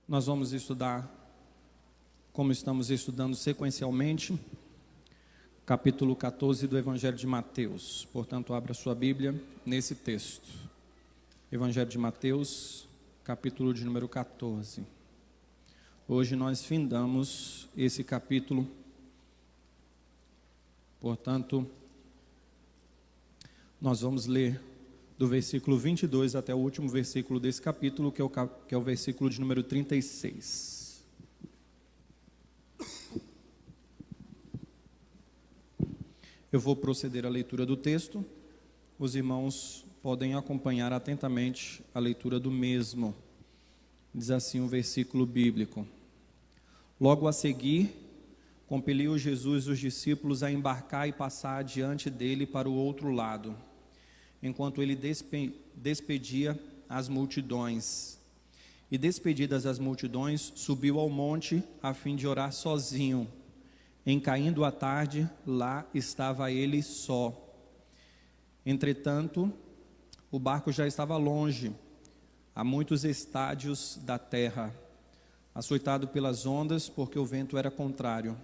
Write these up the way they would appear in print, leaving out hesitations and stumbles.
Nós vamos estudar, como estamos estudando sequencialmente, capítulo 14 do Evangelho de Mateus. Portanto, abra sua Bíblia nesse texto. Evangelho de Mateus, capítulo de número 14. Hoje nós findamos esse capítulo. Portanto, nós vamos ler do versículo 22 até o último versículo desse capítulo, que é o versículo de número 36. Eu vou proceder à leitura do texto. Os irmãos podem acompanhar atentamente a leitura do mesmo. Diz assim o versículo bíblico: Logo a seguir, compeliu Jesus os discípulos a embarcar e passar adiante dele para o outro lado, enquanto ele despedia as multidões. E despedidas as multidões, subiu ao monte a fim de orar sozinho. Em caindo a tarde, lá estava ele só. Entretanto, o barco já estava longe, a muitos estádios da terra, açoitado pelas ondas, porque o vento era contrário.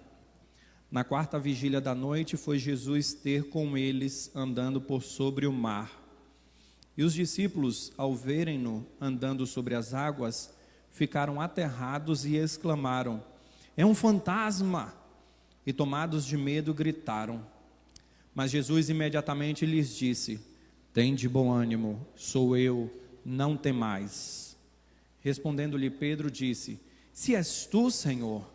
Na quarta vigília da noite, foi Jesus ter com eles andando por sobre o mar. E os discípulos, ao verem-no andando sobre as águas, ficaram aterrados e exclamaram: É um fantasma! E tomados de medo, gritaram. Mas Jesus imediatamente lhes disse: Tende bom ânimo, sou eu, não temais. Respondendo-lhe Pedro, disse: Se és tu, Senhor,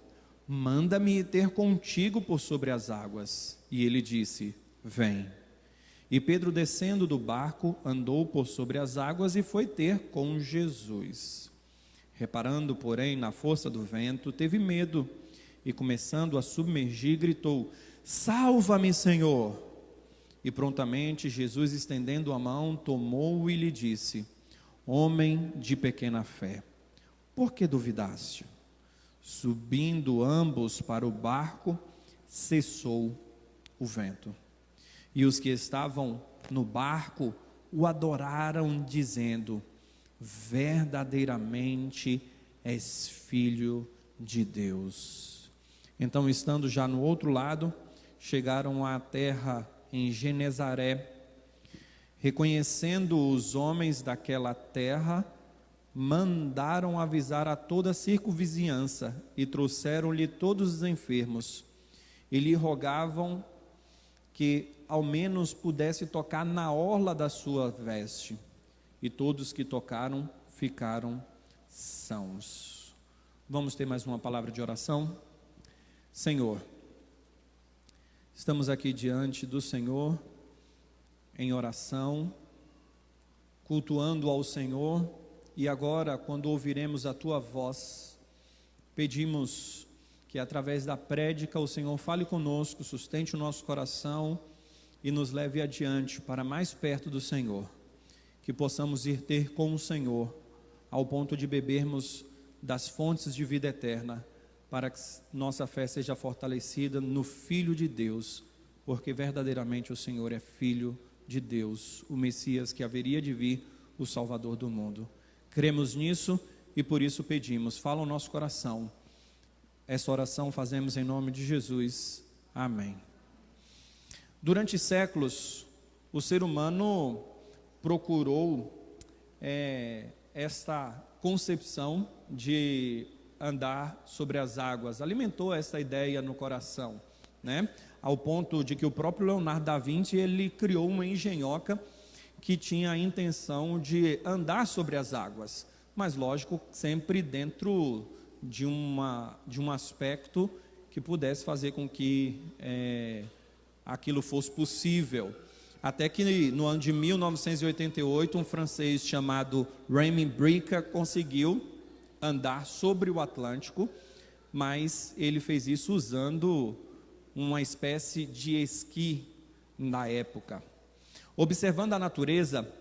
manda-me ir ter contigo por sobre as águas. E ele disse: Vem. E Pedro, descendo do barco, andou por sobre as águas e foi ter com Jesus. Reparando, porém, na força do vento, teve medo e, começando a submergir, gritou: Salva-me, Senhor! E prontamente Jesus, estendendo a mão, tomou-o e lhe disse: Homem de pequena fé, por que duvidaste? Subindo ambos para o barco, cessou o vento. E os que estavam no barco o adoraram, dizendo: Verdadeiramente és filho de Deus. Então, estando já no outro lado, chegaram à terra em Genezaré. Reconhecendo os homens daquela terra, mandaram avisar a toda a circunvizinhança e trouxeram-lhe todos os enfermos e lhe rogavam que ao menos pudesse tocar na orla da sua veste, e todos que tocaram ficaram sãos. Vamos ter mais uma palavra de oração? Senhor, estamos aqui diante do Senhor em oração, cultuando ao Senhor. E agora, quando ouviremos a Tua voz, pedimos que através da prédica o Senhor fale conosco, sustente o nosso coração e nos leve adiante para mais perto do Senhor. Que possamos ir ter com o Senhor, ao ponto de bebermos das fontes de vida eterna, para que nossa fé seja fortalecida no Filho de Deus, porque verdadeiramente o Senhor é Filho de Deus, o Messias que haveria de vir, o Salvador do mundo. Cremos nisso e por isso pedimos, fala o nosso coração. Essa oração fazemos em nome de Jesus. Amém. Durante séculos, o ser humano procurou esta concepção de andar sobre as águas, alimentou essa ideia no coração, né? Ao ponto de que o próprio Leonardo da Vinci, ele criou uma engenhoca que tinha a intenção de andar sobre as águas, mas lógico, sempre dentro de um aspecto que pudesse fazer com que aquilo fosse possível. Até que no ano de 1988, um francês chamado Raymond Brica conseguiu andar sobre o Atlântico, mas ele fez isso usando uma espécie de esqui na época. Observando a natureza,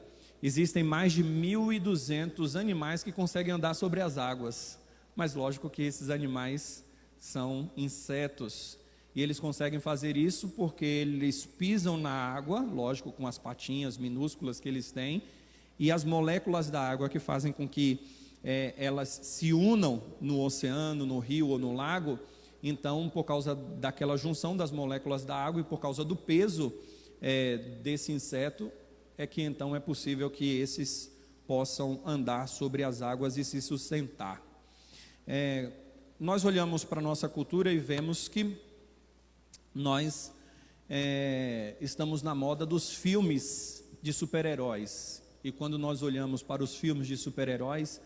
existem mais de 1.200 animais que conseguem andar sobre as águas, mas lógico que esses animais são insetos, e eles conseguem fazer isso porque eles pisam na água, lógico, com as patinhas minúsculas que eles têm, e as moléculas da água que fazem com que elas se unam no oceano, no rio ou no lago, então, por causa daquela junção das moléculas da água e por causa do peso desse inseto, é que então é possível que esses possam andar sobre as águas e se sustentar. Nós olhamos para a nossa cultura e vemos que nós estamos na moda dos filmes de super-heróis. E quando nós olhamos para os filmes de super-heróis,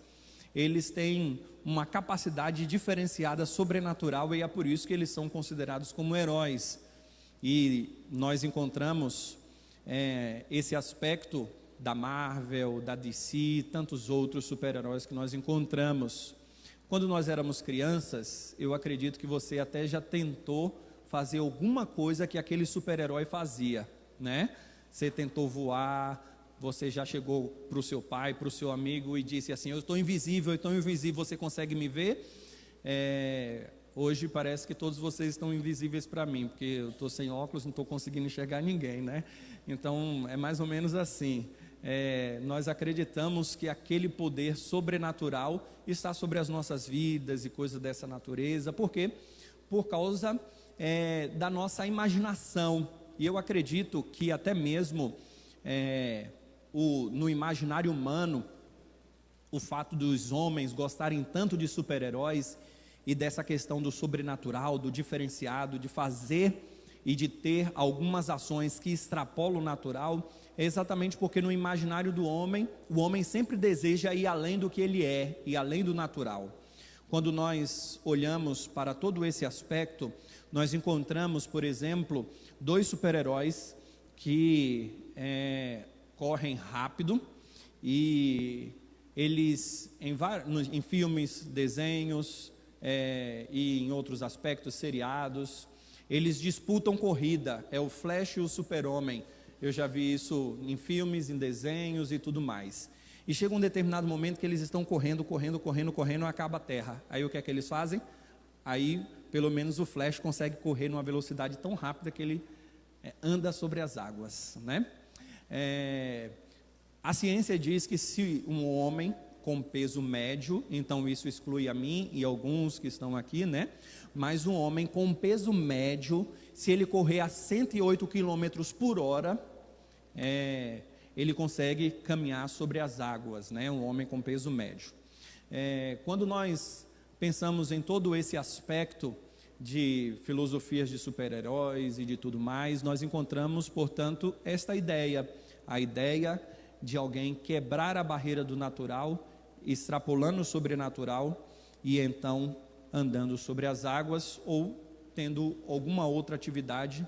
eles têm uma capacidade diferenciada sobrenatural, e é por isso que eles são considerados como heróis. E nós encontramos esse aspecto da Marvel, da DC, tantos outros super-heróis que nós encontramos. Quando nós éramos crianças, eu acredito que você até já tentou fazer alguma coisa que aquele super-herói fazia, né? Você tentou voar, você já chegou para o seu pai, para o seu amigo e disse assim: eu estou invisível, você consegue me ver? Hoje parece que todos vocês estão invisíveis para mim, porque eu estou sem óculos, não estou conseguindo enxergar ninguém, né? Então é mais ou menos assim. Nós acreditamos que aquele poder sobrenatural está sobre as nossas vidas e coisas dessa natureza. Por quê? Por causa da nossa imaginação. E eu acredito que até mesmo no imaginário humano, o fato dos homens gostarem tanto de super-heróis e dessa questão do sobrenatural, do diferenciado, de fazer e de ter algumas ações que extrapolam o natural, é exatamente porque no imaginário do homem, o homem sempre deseja ir além do que ele é, e além do natural. Quando nós olhamos para todo esse aspecto, nós encontramos, por exemplo, dois super-heróis que correm rápido, e eles em filmes, desenhos e em outros aspectos, seriados, eles disputam corrida. É o Flash e o Super-Homem. Eu já vi isso em filmes, em desenhos e tudo mais. E chega um determinado momento que eles estão correndo, acaba a terra. Aí o que é que eles fazem? Aí pelo menos o Flash consegue correr numa velocidade tão rápida que ele anda sobre as águas, né? A ciência diz que se um homem com peso médio, então isso exclui a mim e alguns que estão aqui, né? Mas um homem com peso médio, se ele correr a 108 km por hora, ele consegue caminhar sobre as águas, né? Um homem com peso médio. Quando nós pensamos em todo esse aspecto de filosofias de super-heróis e de tudo mais, nós encontramos, portanto, esta ideia, a ideia de alguém quebrar a barreira do natural, extrapolando o sobrenatural e então andando sobre as águas, ou tendo alguma outra atividade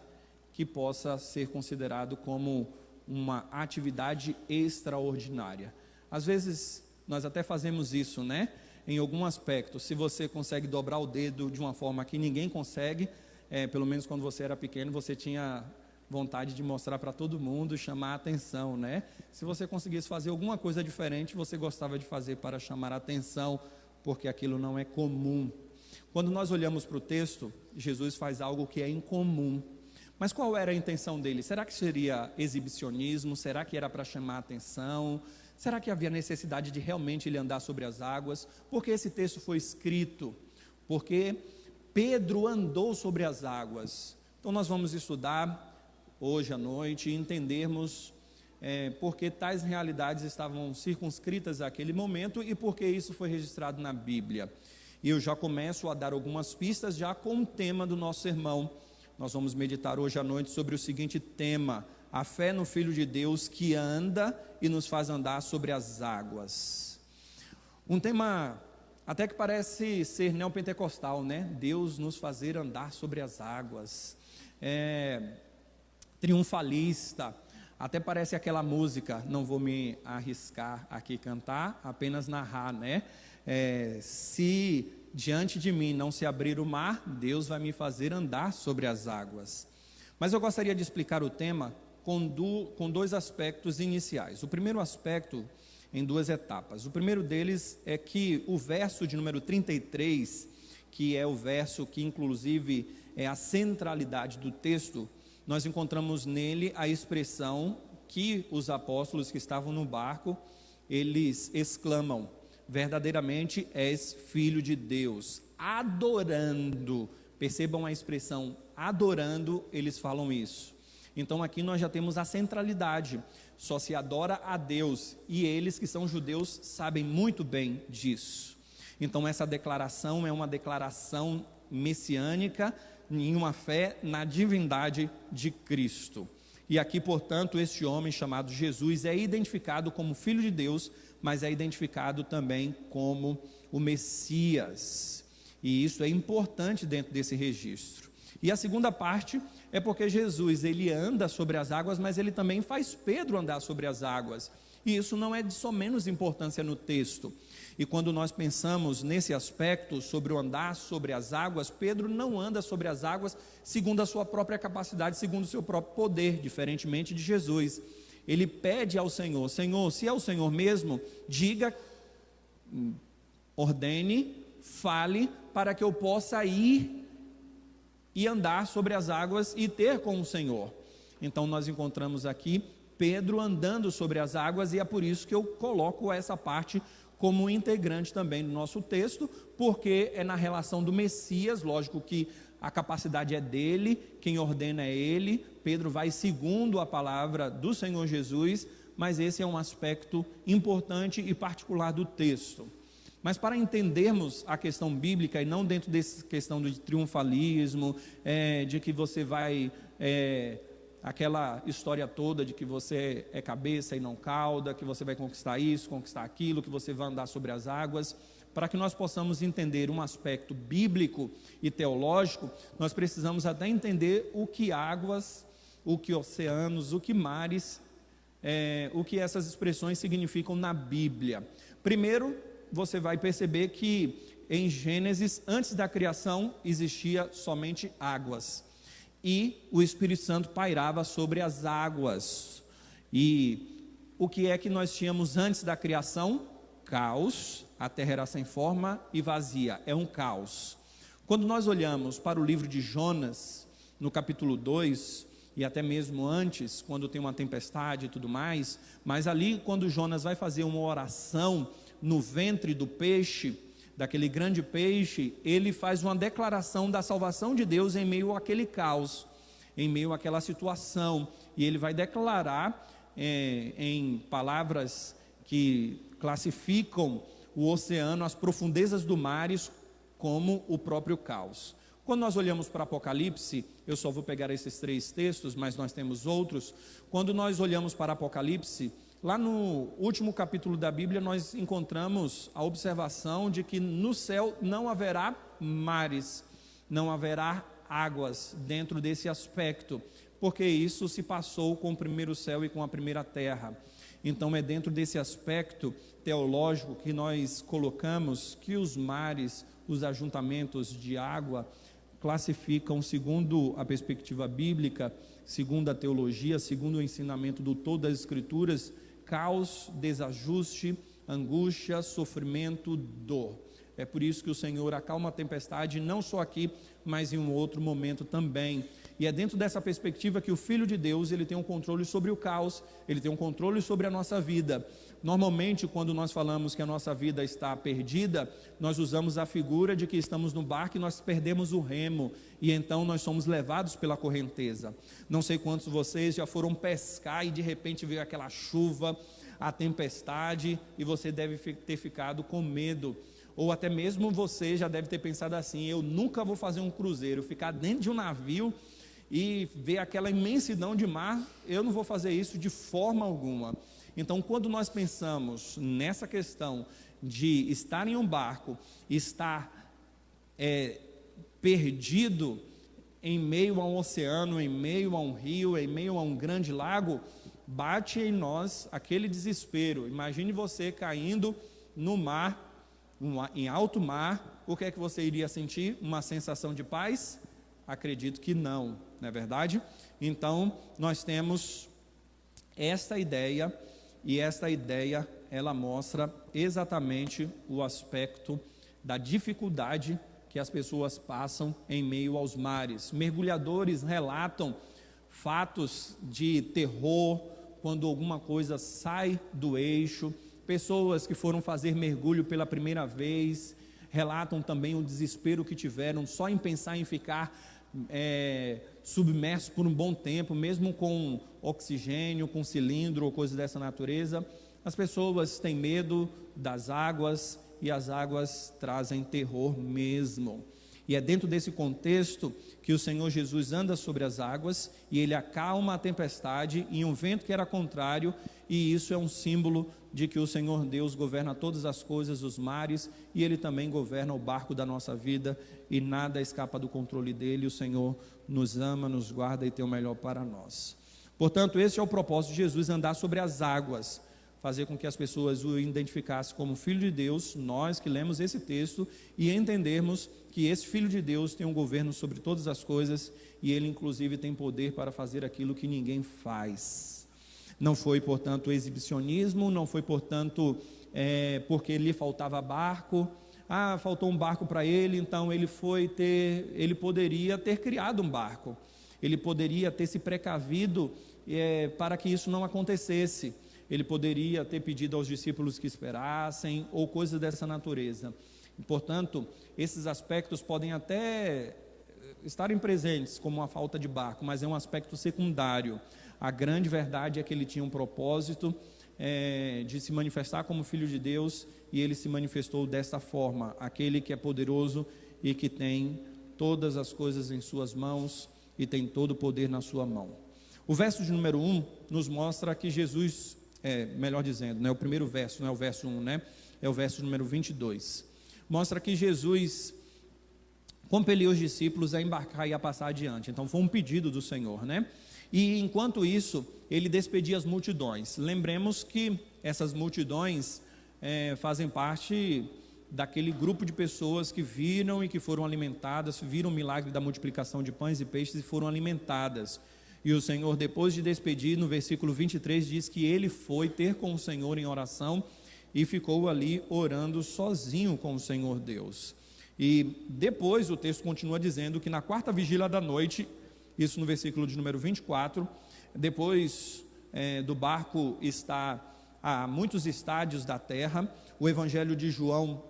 que possa ser considerado como uma atividade extraordinária. Às vezes nós até fazemos isso, né? Em algum aspecto, se você consegue dobrar o dedo de uma forma que ninguém consegue, pelo menos quando você era pequeno, você tinha vontade de mostrar para todo mundo, chamar a atenção, né? Se você conseguisse fazer alguma coisa diferente, você gostava de fazer para chamar a atenção, porque aquilo não é comum. Quando nós olhamos para o texto, Jesus faz algo que é incomum. Mas qual era a intenção dele? Será que seria exibicionismo? Será que era para chamar a atenção? Será que havia necessidade de realmente ele andar sobre as águas? Porque esse texto foi escrito? Porque Pedro andou sobre as águas. Então nós vamos estudar hoje à noite e entendermos porque tais realidades estavam circunscritas àquele momento e porque isso foi registrado na Bíblia. E eu já começo a dar algumas pistas já com o tema do nosso sermão. Nós vamos meditar hoje à noite sobre o seguinte tema: a fé no Filho de Deus que anda e nos faz andar sobre as águas. Um tema até que parece ser neopentecostal, né? Deus nos fazer andar sobre as águas. Triunfalista. Até parece aquela música, não vou me arriscar aqui cantar, apenas narrar, né? Se diante de mim não se abrir o mar, Deus vai me fazer andar sobre as águas. Mas eu gostaria de explicar o tema com dois aspectos iniciais. O primeiro aspecto, em duas etapas. O primeiro deles é que o verso de número 33, que é o verso que inclusive é a centralidade do texto, nós encontramos nele a expressão que os apóstolos que estavam no barco, eles exclamam: verdadeiramente és filho de Deus. Adorando, percebam a expressão adorando, eles falam isso. Então aqui nós já temos a centralidade, só se adora a Deus, e eles que são judeus sabem muito bem disso. Então essa declaração é uma declaração messiânica, em uma fé na divindade de Cristo. E aqui, portanto, este homem chamado Jesus é identificado como Filho de Deus, mas é identificado também como o Messias. E isso é importante dentro desse registro. E a segunda parte é porque Jesus, ele anda sobre as águas, mas ele também faz Pedro andar sobre as águas. E isso não é de somenos importância no texto. E quando nós pensamos nesse aspecto sobre o andar sobre as águas, Pedro não anda sobre as águas segundo a sua própria capacidade, segundo o seu próprio poder, diferentemente de Jesus. Ele pede ao Senhor: Senhor, se é o Senhor mesmo, diga, ordene, fale, para que eu possa ir e andar sobre as águas e ter com o Senhor. Então nós encontramos aqui Pedro andando sobre as águas, e é por isso que eu coloco essa parte como integrante também do nosso texto, porque é na relação do Messias. Lógico que a capacidade é dele, quem ordena é ele, Pedro vai segundo a palavra do Senhor Jesus, mas esse é um aspecto importante e particular do texto. Mas para entendermos a questão bíblica, e não dentro dessa questão de triunfalismo, de que você vai, aquela história toda de que você é cabeça e não cauda, que você vai conquistar isso, conquistar aquilo, que você vai andar sobre as águas. Para que nós possamos entender um aspecto bíblico e teológico, nós precisamos até entender o que águas, o que oceanos, o que mares, o que essas expressões significam na Bíblia. Primeiro, você vai perceber que em Gênesis, antes da criação, existia somente águas, e o Espírito Santo pairava sobre as águas. E o que é que nós tínhamos antes da criação? Caos. A terra era sem forma e vazia, é um caos. Quando nós olhamos para o livro de Jonas, no capítulo 2, e até mesmo antes, quando tem uma tempestade e tudo mais, mas ali quando Jonas vai fazer uma oração no ventre do peixe, daquele grande peixe, ele faz uma declaração da salvação de Deus em meio àquele caos, em meio àquela situação, e ele vai declarar em palavras que classificam o oceano, as profundezas do mares, como o próprio caos. Quando nós olhamos para Apocalipse, eu só vou pegar esses 3 textos, mas nós temos outros. Quando nós olhamos para Apocalipse, lá no último capítulo da Bíblia, nós encontramos a observação de que no céu não haverá mares, não haverá águas dentro desse aspecto, porque isso se passou com o primeiro céu e com a primeira terra. Então é dentro desse aspecto teológico que nós colocamos que os mares, os ajuntamentos de água, classificam, segundo a perspectiva bíblica, segundo a teologia, segundo o ensinamento do todo das Escrituras, caos, desajuste, angústia, sofrimento, dor. É por isso que o Senhor acalma a tempestade, não só aqui, mas em um outro momento também. E é dentro dessa perspectiva que o Filho de Deus, ele tem um controle sobre o caos, ele tem um controle sobre a nossa vida. Normalmente, quando nós falamos que a nossa vida está perdida, nós usamos a figura de que estamos no barco e nós perdemos o remo, e então nós somos levados pela correnteza. Não sei quantos de vocês já foram pescar e de repente veio aquela chuva, a tempestade, e você deve ter ficado com medo. Ou até mesmo você já deve ter pensado assim: eu nunca vou fazer um cruzeiro, ficar dentro de um navio e ver aquela imensidão de mar, eu não vou fazer isso de forma alguma. Então, quando nós pensamos nessa questão de estar em um barco, estar perdido em meio a um oceano, em meio a um rio, em meio a um grande lago, bate em nós aquele desespero. Imagine você caindo no mar, em alto mar, o que é que você iria sentir? Uma sensação de paz? Acredito que não é verdade? Então, nós temos esta ideia, e esta ideia, ela mostra exatamente o aspecto da dificuldade que as pessoas passam em meio aos mares. Mergulhadores relatam fatos de terror, quando alguma coisa sai do eixo, pessoas que foram fazer mergulho pela primeira vez, relatam também o desespero que tiveram só em pensar em ficar submerso por um bom tempo, mesmo com oxigênio, com cilindro ou coisa dessa natureza. As pessoas têm medo das águas e as águas trazem terror mesmo. E é dentro desse contexto que o Senhor Jesus anda sobre as águas e ele acalma a tempestade em um vento que era contrário, e isso é um símbolo de que o Senhor Deus governa todas as coisas, os mares, e ele também governa o barco da nossa vida, e nada escapa do controle dele. O Senhor nos ama, nos guarda e tem o melhor para nós. Portanto, esse é o propósito de Jesus, andar sobre as águas, fazer com que as pessoas o identificassem como Filho de Deus, nós que lemos esse texto, e entendermos que esse Filho de Deus tem um governo sobre todas as coisas, e ele inclusive tem poder para fazer aquilo que ninguém faz. Não foi, portanto, exibicionismo, não foi, portanto, porque lhe faltava barco. Faltou um barco para ele, então ele poderia ter criado um barco, ele poderia ter se precavido para que isso não acontecesse. Ele poderia ter pedido aos discípulos que esperassem, ou coisas dessa natureza. Portanto, esses aspectos podem até estarem presentes como uma falta de barco, mas é um aspecto secundário. A grande verdade é que ele tinha um propósito de se manifestar como Filho de Deus, e ele se manifestou desta forma, aquele que é poderoso e que tem todas as coisas em suas mãos e tem todo o poder na sua mão. O verso de número 1 nos mostra que Jesus, melhor dizendo, não é o primeiro verso, não é o verso 1, né? É o verso número 22. Mostra que Jesus compeliu os discípulos a embarcar e a passar adiante. Então foi um pedido do Senhor, né? E enquanto isso, ele despedia as multidões. Lembremos que essas multidões fazem parte daquele grupo de pessoas que viram e que foram alimentadas, viram o milagre da multiplicação de pães e peixes e foram alimentadas. E o Senhor, depois de despedir, no versículo 23, diz que ele foi ter com o Senhor em oração e ficou ali orando sozinho com o Senhor Deus. E depois o texto continua dizendo que na quarta vigília da noite, isso no versículo de número 24, depois do barco estar a muitos estádios da terra, o Evangelho de João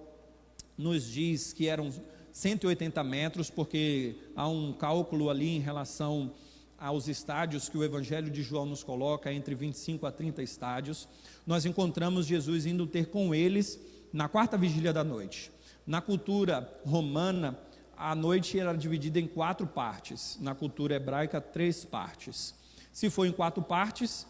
nos diz que eram 180 metros, porque há um cálculo ali em relação aos estádios que o Evangelho de João nos coloca, entre 25 a 30 estádios. Nós encontramos Jesus indo ter com eles na quarta vigília da noite. Na cultura romana, a noite era dividida em 4 partes, na cultura hebraica 3 partes. Se for em 4 partes,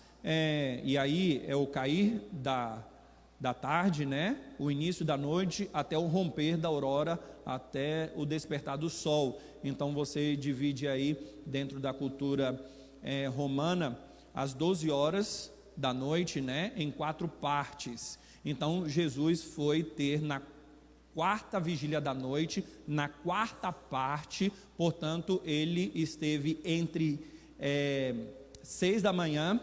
e aí é o cair da tarde, né? O início da noite até o romper da aurora, até o despertar do sol. Então você divide aí dentro da cultura romana as 12 horas da noite, né? Em 4 partes. Então Jesus foi ter na quarta vigília da noite, na quarta parte, portanto ele esteve entre 6 da manhã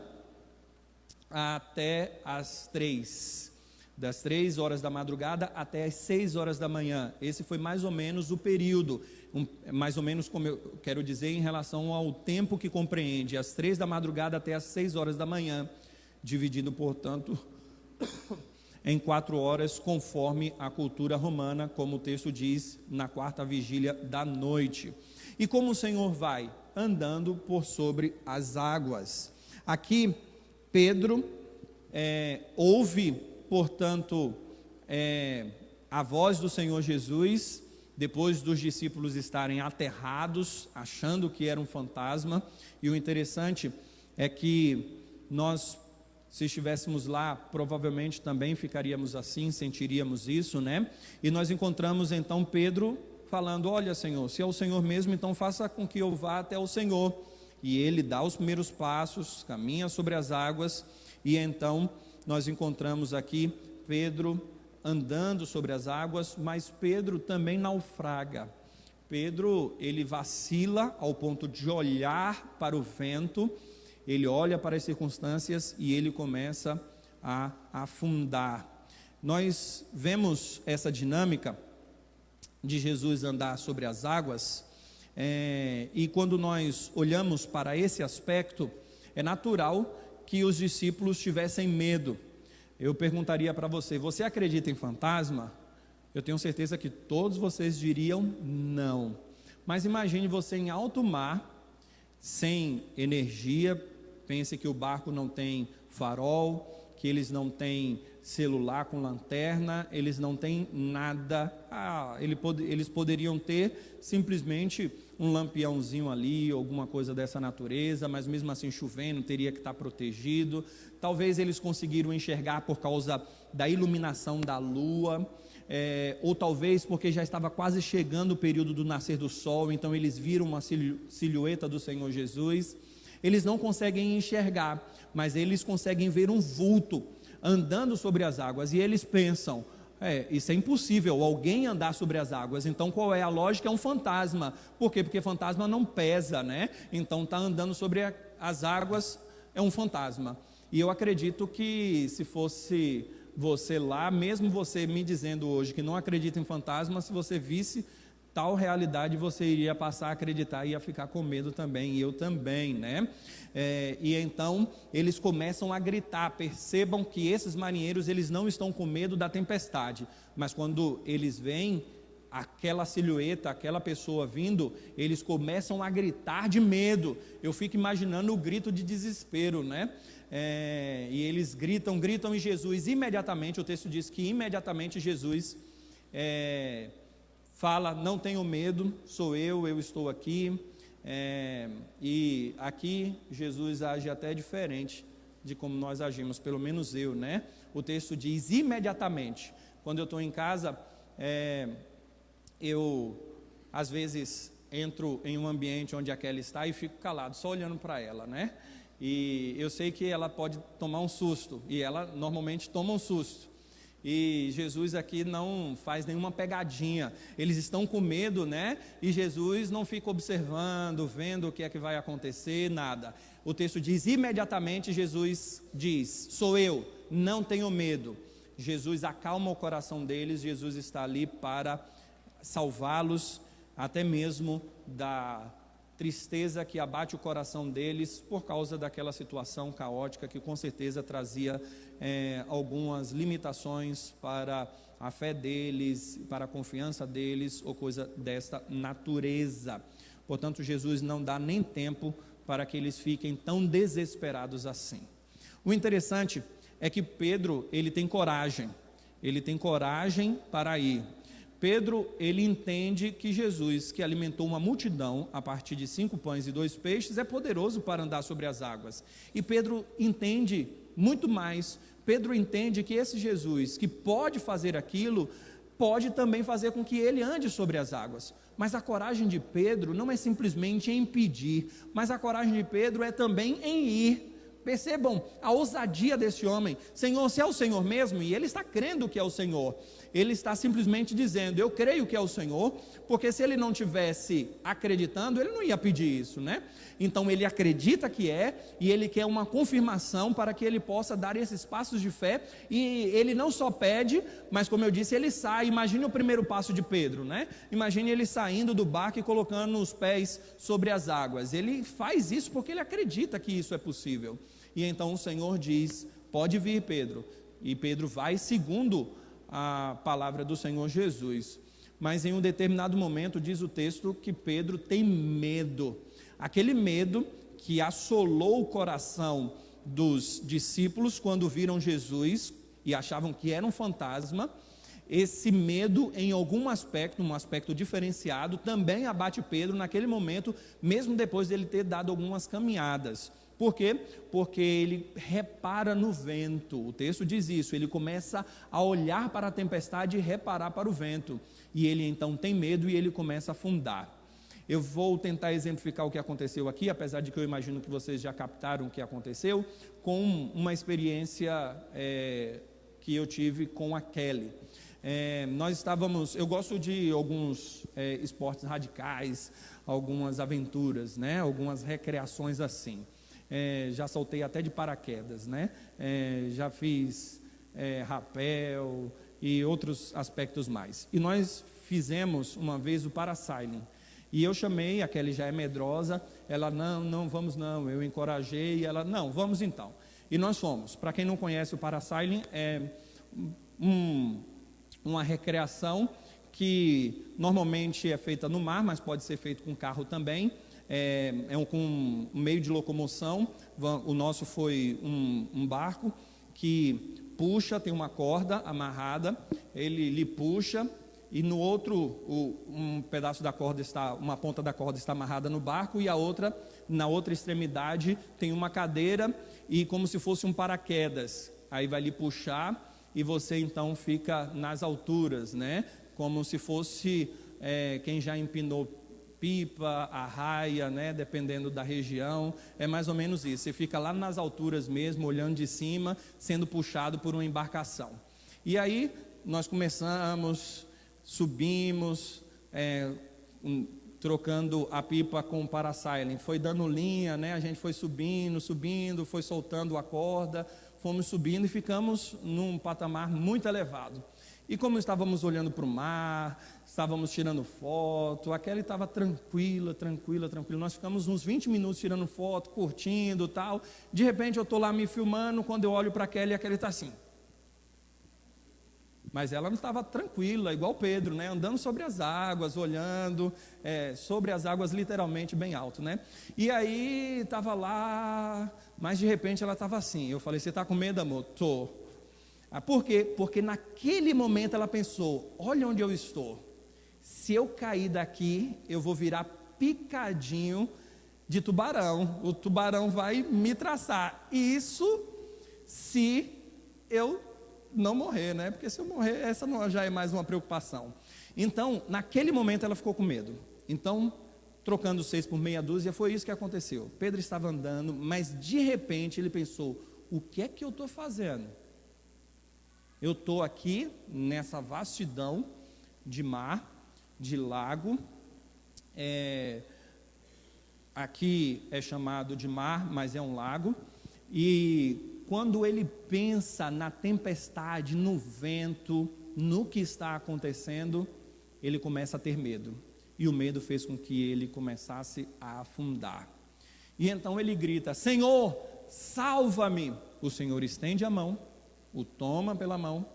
até as 3, das 3 horas da madrugada até as 6 horas da manhã. Esse foi mais ou menos o período, mais ou menos como eu quero dizer em relação ao tempo que compreende, as 3 da madrugada até as 6 horas da manhã, dividido, portanto, em 4 horas, conforme a cultura romana, como o texto diz, na quarta vigília da noite. E como o Senhor vai? Andando por sobre as águas. Aqui, Pedro ouve, portanto, a voz do Senhor Jesus, depois dos discípulos estarem aterrados, achando que era um fantasma. E o interessante é que nós, se estivéssemos lá, provavelmente também ficaríamos assim, sentiríamos isso, né? E nós encontramos então Pedro falando: olha, Senhor, se é o Senhor mesmo, então faça com que eu vá até o Senhor. E ele dá os primeiros passos, caminha sobre as águas, e então nós encontramos aqui Pedro andando sobre as águas, mas Pedro também naufraga. Pedro, ele vacila ao ponto de olhar para o vento, ele olha para as circunstâncias e ele começa a afundar. Nós vemos essa dinâmica de Jesus andar sobre as águas, e quando nós olhamos para esse aspecto, é natural que os discípulos tivessem medo. eu perguntaria para você: você acredita em fantasma? Eu tenho certeza que todos vocês diriam não. Mas imagine você em alto mar, sem energia. Pense que o barco não tem farol, que eles não têm celular com lanterna, eles não têm nada. Eles poderiam ter simplesmente um lampiãozinho ali, alguma coisa dessa natureza, mas mesmo assim chovendo, teria que estar protegido. Talvez eles conseguiram enxergar por causa da iluminação da lua, ou talvez porque já estava quase chegando o período do nascer do sol, então eles viram uma silhueta do Senhor Jesus. Eles não conseguem enxergar, mas eles conseguem ver um vulto andando sobre as águas, e eles pensam: isso é impossível, alguém andar sobre as águas. Então qual é a lógica? É um fantasma. Por quê? Porque fantasma não pesa, né? Então está andando sobre as águas, é um fantasma. E eu acredito que se fosse você lá, mesmo você me dizendo hoje que não acredita em fantasma, se você visse tal realidade, você iria passar a acreditar e ia ficar com medo também, e eu também, né? E então eles começam a gritar. Percebam que esses marinheiros, eles não estão com medo da tempestade, mas quando eles veem aquela silhueta, aquela pessoa vindo, eles começam a gritar de medo. Eu fico imaginando o grito de desespero, né? E eles gritam, e Jesus, imediatamente, o texto diz que imediatamente Jesus fala: não tenho medo, sou eu estou aqui. E aqui Jesus age até diferente de como nós agimos, pelo menos eu, né? O texto diz imediatamente. Quando eu estou em casa, eu às vezes entro em um ambiente onde a Kelly está e fico calado, só olhando para ela, né? E eu sei que ela pode tomar um susto, e ela normalmente toma um susto. E Jesus aqui não faz nenhuma pegadinha. Eles estão com medo, né? E Jesus não fica observando, vendo o que é que vai acontecer, nada. O texto diz: imediatamente Jesus diz: sou eu, não tenho medo. Jesus acalma o coração deles. Jesus está ali para salvá-los, até mesmo da tristeza que abate o coração deles por causa daquela situação caótica que com certeza trazia algumas limitações para a fé deles, para a confiança deles, ou coisa desta natureza. Portanto, Jesus não dá nem tempo para que eles fiquem tão desesperados assim. O interessante é que Pedro, ele tem coragem para ir. Pedro, ele entende que Jesus, que alimentou uma multidão a partir de 5 pães e 2 peixes, é poderoso para andar sobre as águas. E Pedro entende muito mais. Pedro entende que esse Jesus, que pode fazer aquilo, pode também fazer com que ele ande sobre as águas. Mas a coragem de Pedro não é simplesmente em pedir, mas a coragem de Pedro é também em ir. Percebam a ousadia desse homem. Senhor, se é o Senhor mesmo, e ele está crendo que é o Senhor, ele está simplesmente dizendo: eu creio que é o Senhor, porque se ele não tivesse acreditando, ele não ia pedir isso, né? Então ele acredita que é, e ele quer uma confirmação para que ele possa dar esses passos de fé. E ele não só pede, mas como eu disse, ele sai. Imagine o primeiro passo de Pedro, né? Imagine ele saindo do barco e colocando os pés sobre as águas. Ele faz isso porque ele acredita que isso é possível. E então o Senhor diz: pode vir, Pedro. E Pedro vai segundo a palavra do Senhor Jesus. Mas em um determinado momento, diz o texto, que Pedro tem medo. Aquele medo que assolou o coração dos discípulos quando viram Jesus e achavam que era um fantasma. Esse medo, em algum aspecto, um aspecto diferenciado, também abate Pedro naquele momento, mesmo depois dele ter dado algumas caminhadas. Por quê? Porque ele repara no vento. O texto diz isso: ele começa a olhar para a tempestade e reparar para o vento. E ele então tem medo e ele começa a afundar. Eu vou tentar exemplificar o que aconteceu aqui, apesar de que eu imagino que vocês já captaram o que aconteceu, com uma experiência que eu tive com a Kelly. Eu gosto de alguns esportes radicais, algumas aventuras, né? Algumas recreações assim. Já saltei até de paraquedas, né? Já fiz rapel e outros aspectos mais. E nós fizemos uma vez o parasailing. E eu chamei, a Kelly já é medrosa, ela: não, vamos não. Eu encorajei, ela: não, vamos então. E nós fomos. Para quem não conhece, o parasailing é uma recreação que normalmente é feita no mar, mas pode ser feito com carro também. Com um meio de locomoção. O nosso foi um barco que puxa, tem uma corda amarrada, ele lhe puxa, e no outro, um pedaço da corda uma ponta da corda está amarrada no barco, e na outra extremidade tem uma cadeira, e como se fosse um paraquedas, aí vai lhe puxar, e você então fica nas alturas, né? Como se fosse, quem já empinou pipa, arraia, né? Dependendo da região, é mais ou menos isso, você fica lá nas alturas mesmo, olhando de cima, sendo puxado por uma embarcação. E aí, nós começamos, subimos, trocando a pipa com o parasailing, foi dando linha, né? A gente foi subindo, foi soltando a corda, fomos subindo e ficamos num patamar muito elevado. E como estávamos olhando para o mar, estávamos tirando foto, a Kelly estava tranquila, nós ficamos uns 20 minutos tirando foto, curtindo e tal. De repente eu estou lá me filmando, quando eu olho para a Kelly está assim. Mas ela não estava tranquila, igual Pedro, né? Andando sobre as águas, olhando, sobre as águas literalmente bem alto, né? E aí estava lá, mas de repente ela estava assim. Eu falei, você está com medo, amor? Tô. Por quê? Porque naquele momento ela pensou, olha onde eu estou. Se eu cair daqui, eu vou virar picadinho de tubarão. O tubarão vai me traçar. Isso se eu não morrer, né? Porque se eu morrer, essa não já é mais uma preocupação. Então, naquele momento ela ficou com medo. Então, trocando 6 por meia dúzia, foi isso que aconteceu. Pedro estava andando, mas de repente ele pensou, o que é que eu estou fazendo? Eu estou aqui nessa vastidão de mar, de lago, aqui é chamado de mar, mas é um lago, e quando ele pensa na tempestade, no vento, no que está acontecendo, ele começa a ter medo, e o medo fez com que ele começasse a afundar, e então ele grita, Senhor, salva-me. O Senhor estende a mão, o toma pela mão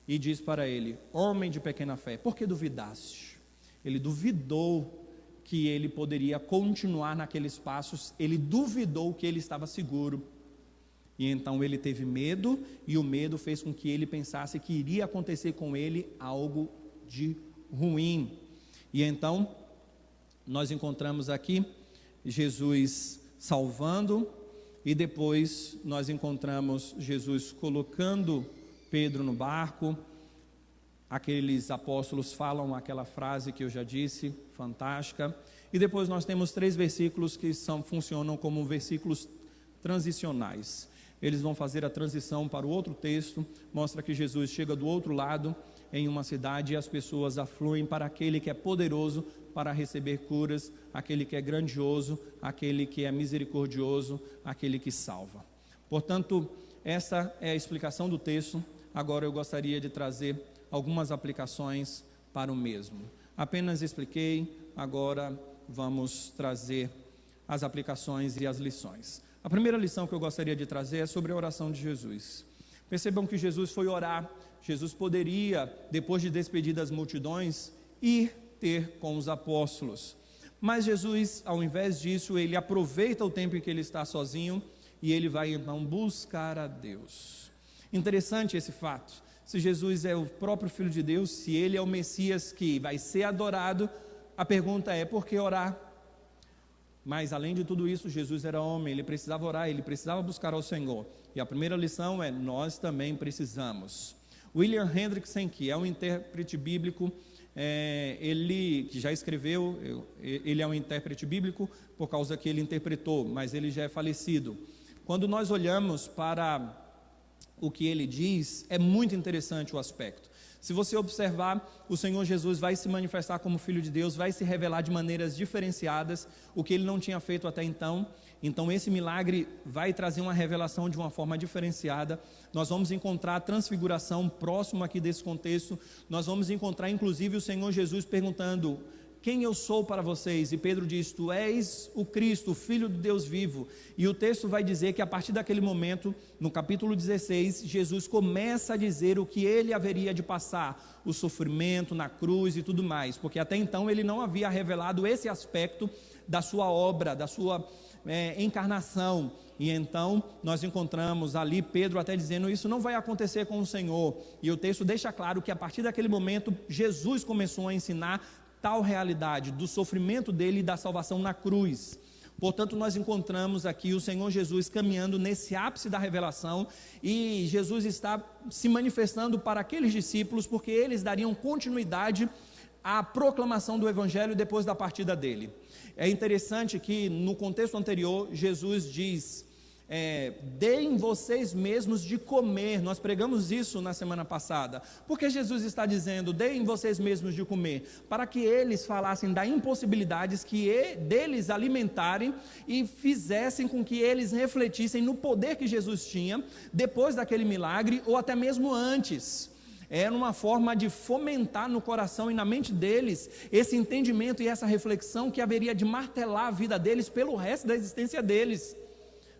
e diz para ele, homem de pequena fé, por que duvidaste? Ele duvidou que ele poderia continuar naqueles passos, ele duvidou que ele estava seguro, e então ele teve medo, e o medo fez com que ele pensasse que iria acontecer com ele algo de ruim. E então nós encontramos aqui Jesus salvando, e depois nós encontramos Jesus colocando Pedro no barco. Aqueles apóstolos falam aquela frase que eu já disse, fantástica. E depois nós temos 3 versículos que funcionam como versículos transicionais. Eles vão fazer a transição para o outro texto, mostra que Jesus chega do outro lado em uma cidade e as pessoas afluem para aquele que é poderoso para receber curas, aquele que é grandioso, aquele que é misericordioso, aquele que salva. Portanto, essa é a explicação do texto. Agora eu gostaria de trazer algumas aplicações para o mesmo. Apenas expliquei, agora vamos trazer as aplicações e as lições. A primeira lição que eu gostaria de trazer é sobre a oração de Jesus. Percebam que Jesus foi orar. Jesus poderia, depois de despedir das multidões, ir ter com os apóstolos. Mas Jesus, ao invés disso, ele aproveita o tempo em que ele está sozinho e ele vai então buscar a Deus. Interessante esse fato. Se Jesus é o próprio Filho de Deus, se ele é o Messias que vai ser adorado, a pergunta é, por que orar? Mas além de tudo isso, Jesus era homem, ele precisava orar, ele precisava buscar ao Senhor. E a primeira lição é, nós também precisamos. William Hendrickson, que é um intérprete bíblico, ele que já escreveu, ele é um intérprete bíblico por causa que ele interpretou, mas ele já é falecido. Quando nós olhamos para o que ele diz, é muito interessante o aspecto. Se você observar, o Senhor Jesus vai se manifestar como Filho de Deus, vai se revelar de maneiras diferenciadas, o que ele não tinha feito até então. Então esse milagre vai trazer uma revelação de uma forma diferenciada. Nós vamos encontrar a transfiguração próximo aqui desse contexto. Nós vamos encontrar inclusive o Senhor Jesus perguntando, quem eu sou para vocês? E Pedro diz: tu és o Cristo, o Filho de Deus vivo. E o texto vai dizer que a partir daquele momento, no capítulo 16, Jesus começa a dizer o que ele haveria de passar, o sofrimento na cruz e tudo mais, porque até então ele não havia revelado esse aspecto da sua obra, da sua encarnação. E então nós encontramos ali Pedro até dizendo: isso não vai acontecer com o Senhor. E o texto deixa claro que a partir daquele momento Jesus começou a ensinar tal realidade do sofrimento dele e da salvação na cruz. Portanto, nós encontramos aqui o Senhor Jesus caminhando nesse ápice da revelação, e Jesus está se manifestando para aqueles discípulos, porque eles dariam continuidade à proclamação do Evangelho depois da partida dele. É interessante que no contexto anterior, Jesus diz: deem vocês mesmos de comer. Nós pregamos isso na semana passada. Por que Jesus está dizendo deem vocês mesmos de comer? Para que eles falassem da impossibilidades deles alimentarem e fizessem com que eles refletissem no poder que Jesus tinha depois daquele milagre, ou até mesmo antes. Era uma forma de fomentar no coração e na mente deles esse entendimento e essa reflexão que haveria de martelar a vida deles pelo resto da existência deles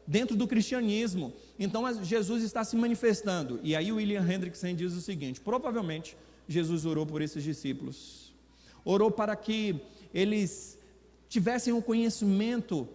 dentro do cristianismo. Então Jesus está se manifestando. E aí o William Hendrickson diz o seguinte: provavelmente Jesus orou por esses discípulos, orou para que eles tivessem um conhecimento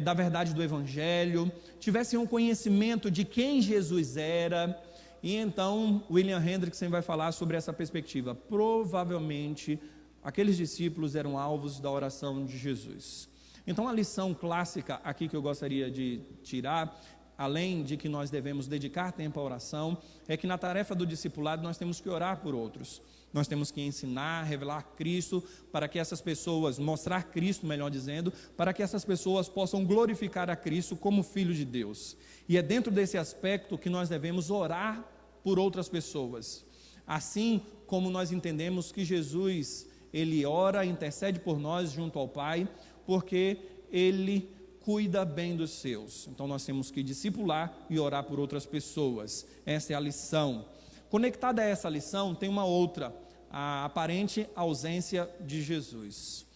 da verdade do Evangelho, tivessem um conhecimento de quem Jesus era. E então William Hendrickson vai falar sobre essa perspectiva. Provavelmente aqueles discípulos eram alvos da oração de Jesus. Então a lição clássica aqui que eu gostaria de tirar, além de que nós devemos dedicar tempo à oração, é que na tarefa do discipulado nós temos que orar por outros. Nós temos que ensinar, revelar Cristo, para que essas pessoas, mostrar Cristo, melhor dizendo, para que essas pessoas possam glorificar a Cristo como Filho de Deus. E é dentro desse aspecto que nós devemos orar por outras pessoas. Assim como nós entendemos que Jesus, ele ora, intercede por nós junto ao Pai, porque ele cuida bem dos seus. Então nós temos que discipular e orar por outras pessoas. Essa é a lição. Conectada a essa lição tem uma outra, a aparente ausência de Jesus.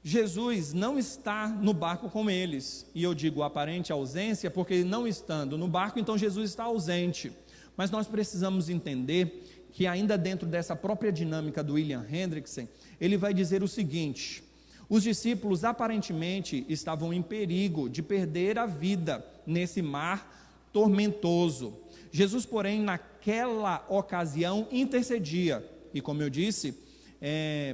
Jesus não está no barco com eles, e eu digo aparente ausência porque não estando no barco, então Jesus está ausente. Mas nós precisamos entender que ainda dentro dessa própria dinâmica do William Hendrickson, ele vai dizer o seguinte: os discípulos aparentemente estavam em perigo de perder a vida nesse mar tormentoso. Jesus, porém, naquela ocasião intercedia, e como eu disse,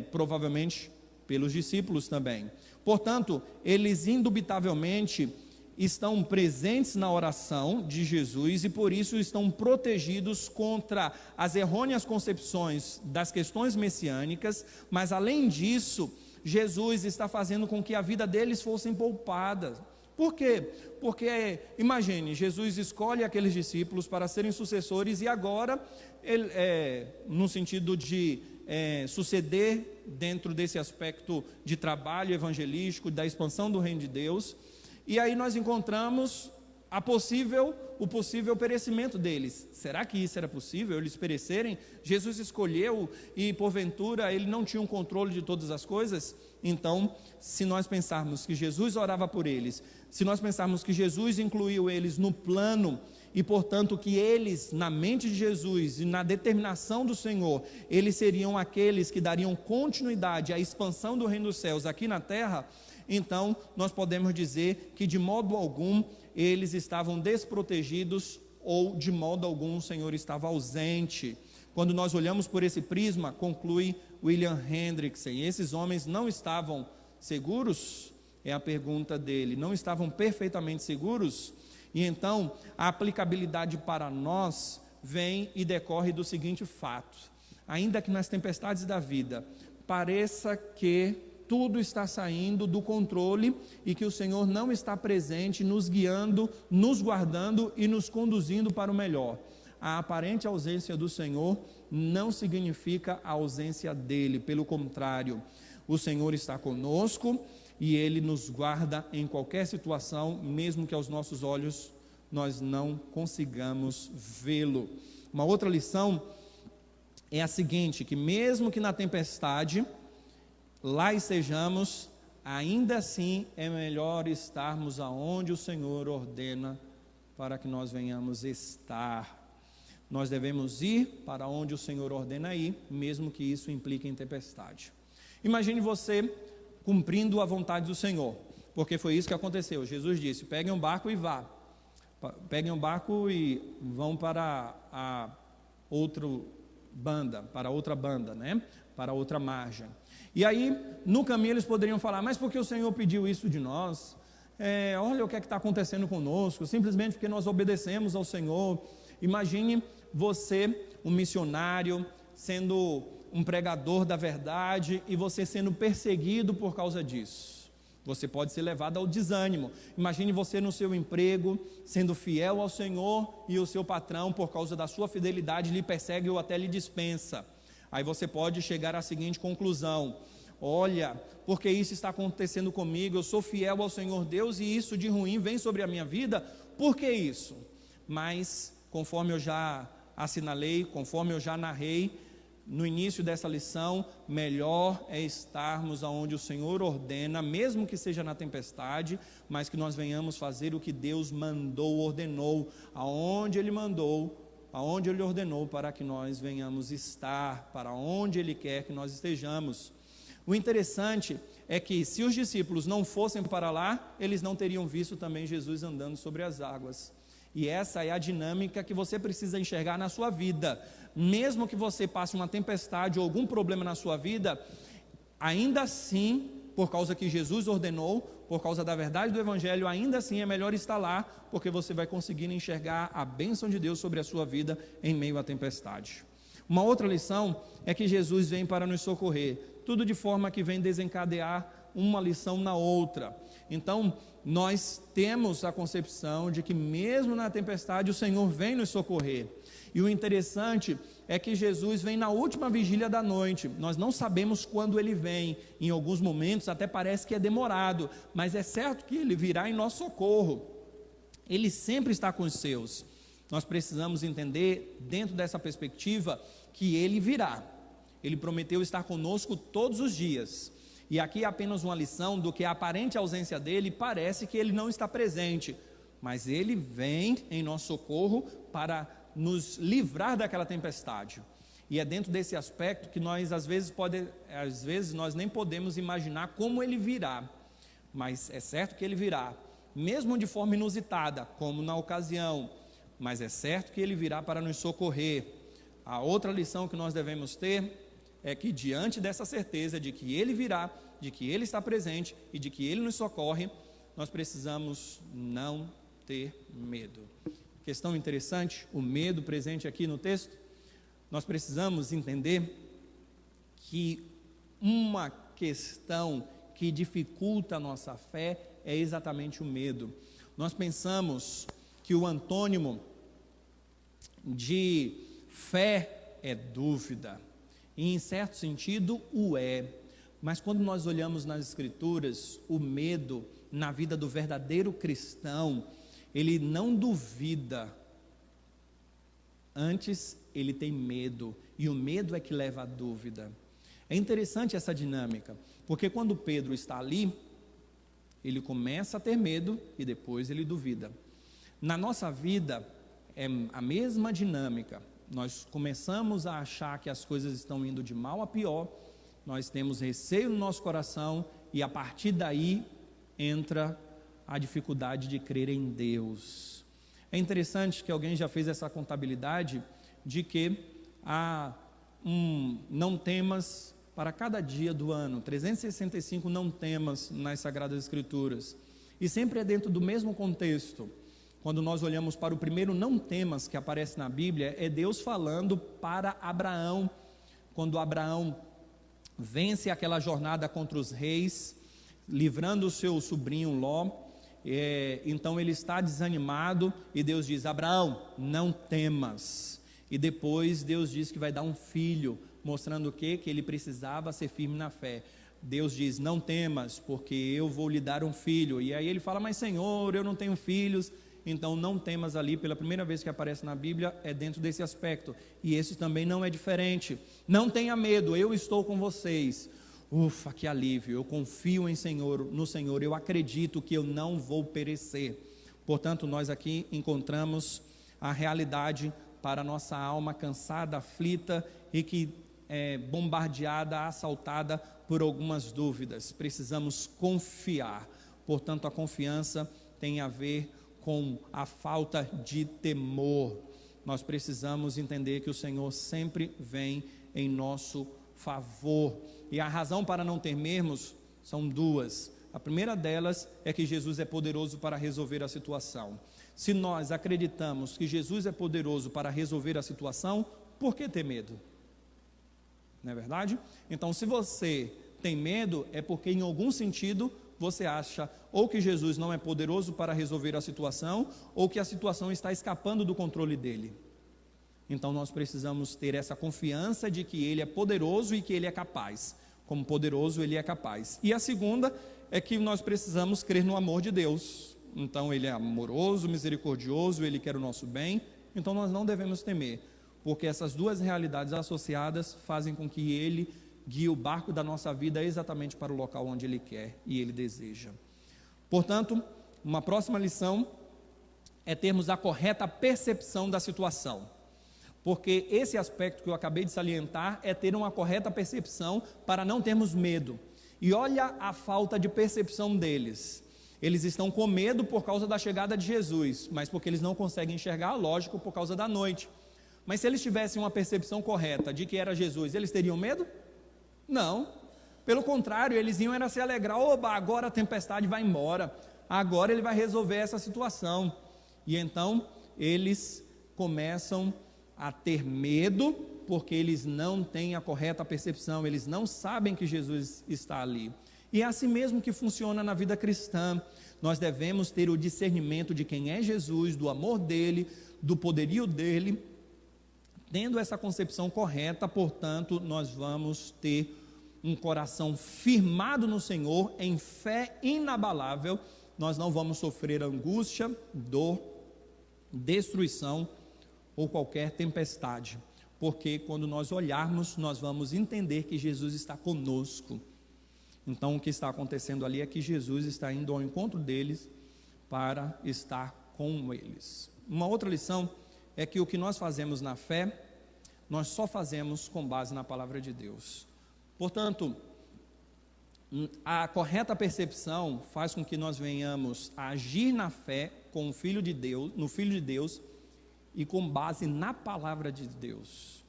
provavelmente pelos discípulos também. Portanto, eles indubitavelmente estão presentes na oração de Jesus e por isso estão protegidos contra as errôneas concepções das questões messiânicas, mas além disso, Jesus está fazendo com que a vida deles fosse poupada. Por quê? Porque, imagine, Jesus escolhe aqueles discípulos para serem sucessores e agora, no sentido de suceder dentro desse aspecto de trabalho evangelístico, da expansão do reino de Deus, e aí nós encontramos o possível perecimento deles. Será que isso era possível, eles perecerem? Jesus escolheu e porventura ele não tinha um controle de todas as coisas? Então, se nós pensarmos que Jesus orava por eles, se nós pensarmos que Jesus incluiu eles no plano e portanto que eles, na mente de Jesus e na determinação do Senhor, eles seriam aqueles que dariam continuidade à expansão do reino dos céus aqui na terra, então nós podemos dizer que de modo algum eles estavam desprotegidos ou de modo algum o Senhor estava ausente. Quando nós olhamos por esse prisma, conclui William Hendrickson, esses homens não estavam seguros? É a pergunta dele, não estavam perfeitamente seguros? E então a aplicabilidade para nós vem e decorre do seguinte fato: ainda que nas tempestades da vida pareça que tudo está saindo do controle e que o Senhor não está presente, nos guiando, nos guardando e nos conduzindo para o melhor, a aparente ausência do Senhor não significa a ausência dele, pelo contrário, o Senhor está conosco e ele nos guarda em qualquer situação, mesmo que aos nossos olhos nós não consigamos vê-lo. Uma outra lição é a seguinte: que mesmo que na tempestade lá estejamos, ainda assim é melhor estarmos aonde o Senhor ordena para que nós venhamos estar. Nós devemos ir para onde o Senhor ordena ir, mesmo que isso implique em tempestade. Imagine você cumprindo a vontade do Senhor, porque foi isso que aconteceu. Jesus disse: peguem um barco e vá. Peguem um barco e vão para a outra banda, né? Para outra margem. E aí, no caminho eles poderiam falar: mas por que o Senhor pediu isso de nós? Olha o que é que está acontecendo conosco, simplesmente porque nós obedecemos ao Senhor. Imagine você, um missionário, sendo um pregador da verdade e você sendo perseguido por causa disso. Você pode ser levado ao desânimo. Imagine você no seu emprego, sendo fiel ao Senhor, e o seu patrão, por causa da sua fidelidade, lhe persegue ou até lhe dispensa. Aí você pode chegar à seguinte conclusão: olha, porque isso está acontecendo comigo, eu sou fiel ao Senhor Deus e isso de ruim vem sobre a minha vida, por que isso? Mas, conforme eu já assinalei, conforme eu já narrei no início dessa lição, melhor é estarmos aonde o Senhor ordena, mesmo que seja na tempestade, mas que nós venhamos fazer o que Deus mandou, ordenou, aonde Ele mandou, aonde Ele ordenou, para que nós venhamos estar, para onde Ele quer que nós estejamos. O interessante é que se os discípulos não fossem para lá, eles não teriam visto também Jesus andando sobre as águas. E essa é a dinâmica que você precisa enxergar na sua vida. Mesmo que você passe uma tempestade ou algum problema na sua vida, ainda assim, por causa que Jesus ordenou, por causa da verdade do Evangelho, ainda assim é melhor estar lá, porque você vai conseguir enxergar a bênção de Deus sobre a sua vida em meio à tempestade. Uma outra lição é que Jesus vem para nos socorrer, tudo de forma que vem desencadear uma lição na outra. Então, nós temos a concepção de que mesmo na tempestade o Senhor vem nos socorrer. E o interessante é que Jesus vem na última vigília da noite. Nós não sabemos quando Ele vem. Em alguns momentos até parece que é demorado, mas é certo que Ele virá em nosso socorro. Ele sempre está com os seus. Nós precisamos entender, dentro dessa perspectiva, que Ele virá. Ele prometeu estar conosco todos os dias. E aqui é apenas uma lição do que a aparente ausência dele parece que ele não está presente, mas ele vem em nosso socorro para nos livrar daquela tempestade. E é dentro desse aspecto que nós às vezes nós nem podemos imaginar como ele virá, mas é certo que ele virá, mesmo de forma inusitada, como na ocasião, mas é certo que ele virá para nos socorrer. A outra lição que nós devemos ter é que, diante dessa certeza de que Ele virá, de que Ele está presente e de que Ele nos socorre, nós precisamos não ter medo. Questão interessante, o medo presente aqui no texto. Nós precisamos entender que uma questão que dificulta a nossa fé é exatamente o medo. Nós pensamos que o antônimo de fé é dúvida. E em certo sentido o é, mas quando nós olhamos nas Escrituras, o medo na vida do verdadeiro cristão, ele não duvida, antes ele tem medo, e o medo é que leva à dúvida. É interessante essa dinâmica, porque quando Pedro está ali, ele começa a ter medo e depois ele duvida. Na nossa vida é a mesma dinâmica. Nós começamos a achar que as coisas estão indo de mal a pior, nós temos receio no nosso coração e a partir daí entra a dificuldade de crer em Deus. É interessante que alguém já fez essa contabilidade de que há não temas para cada dia do ano, 365 não temas nas Sagradas Escrituras, e sempre é dentro do mesmo contexto. Quando nós olhamos para o primeiro não temas que aparece na Bíblia, é Deus falando para Abraão, quando Abraão vence aquela jornada contra os reis, livrando o seu sobrinho Ló, então ele está desanimado e Deus diz: Abraão, não temas. E depois Deus diz que vai dar um filho, mostrando o quê? Que ele precisava ser firme na fé. Deus diz: não temas, porque eu vou lhe dar um filho. E aí ele fala: mas Senhor, eu não tenho filhos. Então não temas ali, pela primeira vez que aparece na Bíblia, é dentro desse aspecto, e esse também não é diferente. Não tenha medo, eu estou com vocês. Ufa, que alívio, eu confio no Senhor, eu acredito que eu não vou perecer. Portanto, nós aqui encontramos a realidade para a nossa alma cansada, aflita e que é bombardeada, assaltada por algumas dúvidas. Precisamos confiar. Portanto, a confiança tem a ver com a falta de temor. Nós precisamos entender que o Senhor sempre vem em nosso favor. E a razão para não temermos são duas. A primeira delas é que Jesus é poderoso para resolver a situação. Se nós acreditamos que Jesus é poderoso para resolver a situação, por que ter medo? Não é verdade? Então, se você tem medo, é porque em algum sentido você acha ou que Jesus não é poderoso para resolver a situação, ou que a situação está escapando do controle dele. Então nós precisamos ter essa confiança de que Ele é poderoso e que Ele é capaz. Como poderoso, Ele é capaz. E a segunda é que nós precisamos crer no amor de Deus. Então Ele é amoroso, misericordioso, Ele quer o nosso bem. Então nós não devemos temer, porque essas duas realidades associadas fazem com que Ele guie o barco da nossa vida exatamente para o local onde Ele quer e Ele deseja. Portanto, uma próxima lição é termos a correta percepção da situação. Porque esse aspecto que eu acabei de salientar é ter uma correta percepção para não termos medo. E olha a falta de percepção deles. Eles estão com medo por causa da chegada de Jesus, mas porque eles não conseguem enxergar, lógico, por causa da noite. Mas se eles tivessem uma percepção correta de que era Jesus, eles teriam medo? Não. Pelo contrário, eles iam era se alegrar. Oba, agora a tempestade vai embora. Agora Ele vai resolver essa situação. E então eles começam a ter medo, porque eles não têm a correta percepção, eles não sabem que Jesus está ali. E é assim mesmo que funciona na vida cristã. Nós devemos ter o discernimento de quem é Jesus, do amor dele, do poderio dele. Tendo essa concepção correta, portanto, nós vamos ter um coração firmado no Senhor, em fé inabalável. Nós não vamos sofrer angústia, dor, destruição ou qualquer tempestade, porque quando nós olharmos, nós vamos entender que Jesus está conosco. Então o que está acontecendo ali é que Jesus está indo ao encontro deles para estar com eles. Uma outra lição é que o que nós fazemos na fé, nós só fazemos com base na palavra de Deus. Portanto, a correta percepção faz com que nós venhamos a agir na fé com o Filho de Deus, no Filho de Deus, e com base na palavra de Deus.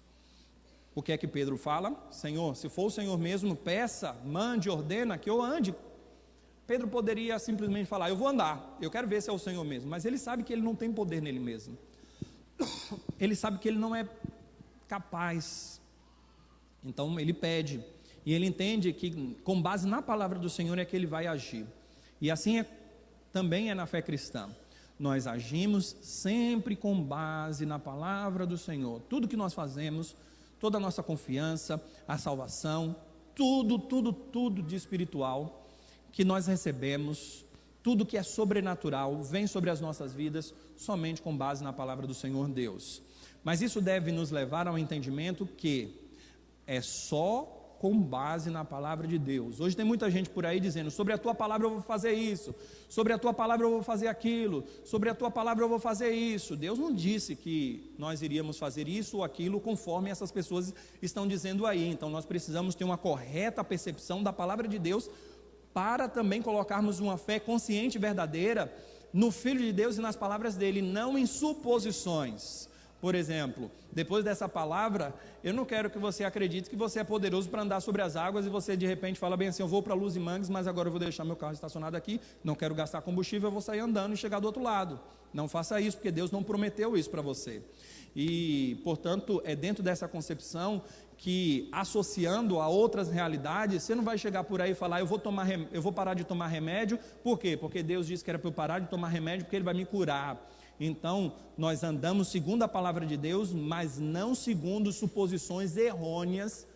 O que é que Pedro fala? Senhor, se for o Senhor mesmo, peça, mande, ordena que eu ande. Pedro poderia simplesmente falar, eu vou andar, eu quero ver se é o Senhor mesmo, mas ele sabe que ele não tem poder nele mesmo. Ele sabe que ele não é capaz. Então ele pede, e ele entende que com base na palavra do Senhor é que ele vai agir. E assim também é na fé cristã. Nós agimos sempre com base na palavra do Senhor. Tudo que nós fazemos, toda a nossa confiança, a salvação, tudo de espiritual que nós recebemos, tudo que é sobrenatural, vem sobre as nossas vidas, somente com base na palavra do Senhor Deus. Mas isso deve nos levar ao entendimento que é só com base na palavra de Deus. Hoje tem muita gente por aí dizendo, sobre a tua palavra eu vou fazer isso, sobre a tua palavra eu vou fazer aquilo, sobre a tua palavra eu vou fazer isso. Deus não disse que nós iríamos fazer isso ou aquilo conforme essas pessoas estão dizendo aí. Então nós precisamos ter uma correta percepção da palavra de Deus para também colocarmos uma fé consciente e verdadeira no Filho de Deus e nas palavras dele, não em suposições. Por exemplo, depois dessa palavra, eu não quero que você acredite que você é poderoso para andar sobre as águas e você de repente fala bem assim, eu vou para Luz e Mangues, mas agora eu vou deixar meu carro estacionado aqui, não quero gastar combustível, eu vou sair andando e chegar do outro lado. Não faça isso, porque Deus não prometeu isso para você. E, portanto, é dentro dessa concepção que, associando a outras realidades, você não vai chegar por aí e falar, eu vou parar de tomar remédio. Por quê? Porque Deus disse que era para eu parar de tomar remédio, porque Ele vai me curar. Então, nós andamos segundo a palavra de Deus, mas não segundo suposições errôneas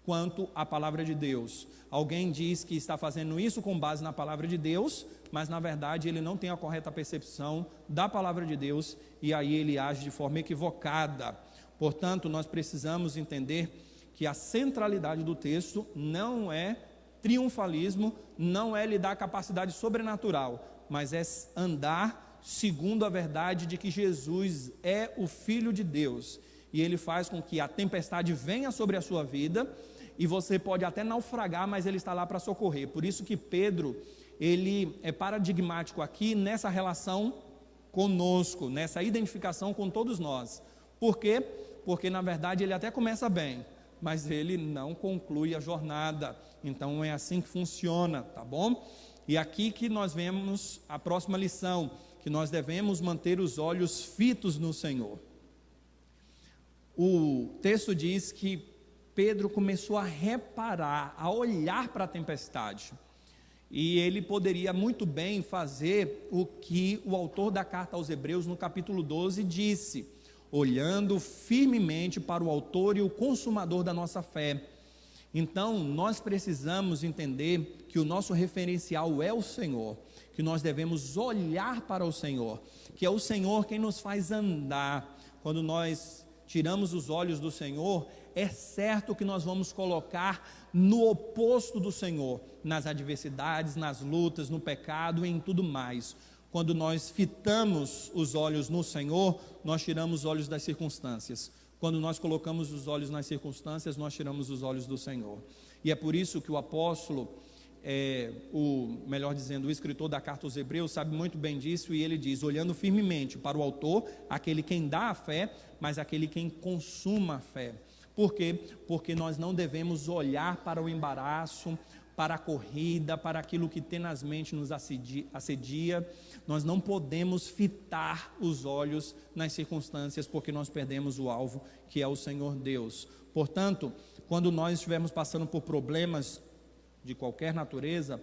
quanto à palavra de Deus. Alguém diz que está fazendo isso com base na palavra de Deus, mas na verdade ele não tem a correta percepção da palavra de Deus, e aí ele age de forma equivocada. Portanto, nós precisamos entender que a centralidade do texto não é Triunfalismo não é lhe dar capacidade sobrenatural, mas é andar segundo a verdade de que Jesus é o Filho de Deus, e Ele faz com que a tempestade venha sobre a sua vida, e você pode até naufragar, mas Ele está lá para socorrer. Por isso que Pedro, ele é paradigmático aqui nessa relação conosco, nessa identificação com todos nós. Por quê? Porque na verdade ele até começa bem, mas ele não conclui a jornada. Então é assim que funciona, tá bom? E aqui que nós vemos a próxima lição, que nós devemos manter os olhos fitos no Senhor. O texto diz que Pedro começou a reparar, a olhar para a tempestade. E ele poderia muito bem fazer o que o autor da carta aos Hebreus, no capítulo 12, disse: olhando firmemente para o autor e o consumador da nossa fé. Então, nós precisamos entender que o nosso referencial é o Senhor, que nós devemos olhar para o Senhor, que é o Senhor quem nos faz andar. Quando nós tiramos os olhos do Senhor, é certo que nós vamos colocar no oposto do Senhor, nas adversidades, nas lutas, no pecado e em tudo mais. Quando nós fitamos os olhos no Senhor, nós tiramos os olhos das circunstâncias. Quando nós colocamos os olhos nas circunstâncias, nós tiramos os olhos do Senhor. E é por isso que o apóstolo, o escritor da carta aos Hebreus, sabe muito bem disso, e ele diz: olhando firmemente para o autor, aquele quem dá a fé, mas aquele quem consuma a fé. Por quê? Porque nós não devemos olhar para o embaraço, para a corrida, para aquilo que tenazmente nos assedia. Nós não podemos fitar os olhos nas circunstâncias, porque nós perdemos o alvo, que é o Senhor Deus. Portanto, quando nós estivermos passando por problemas de qualquer natureza,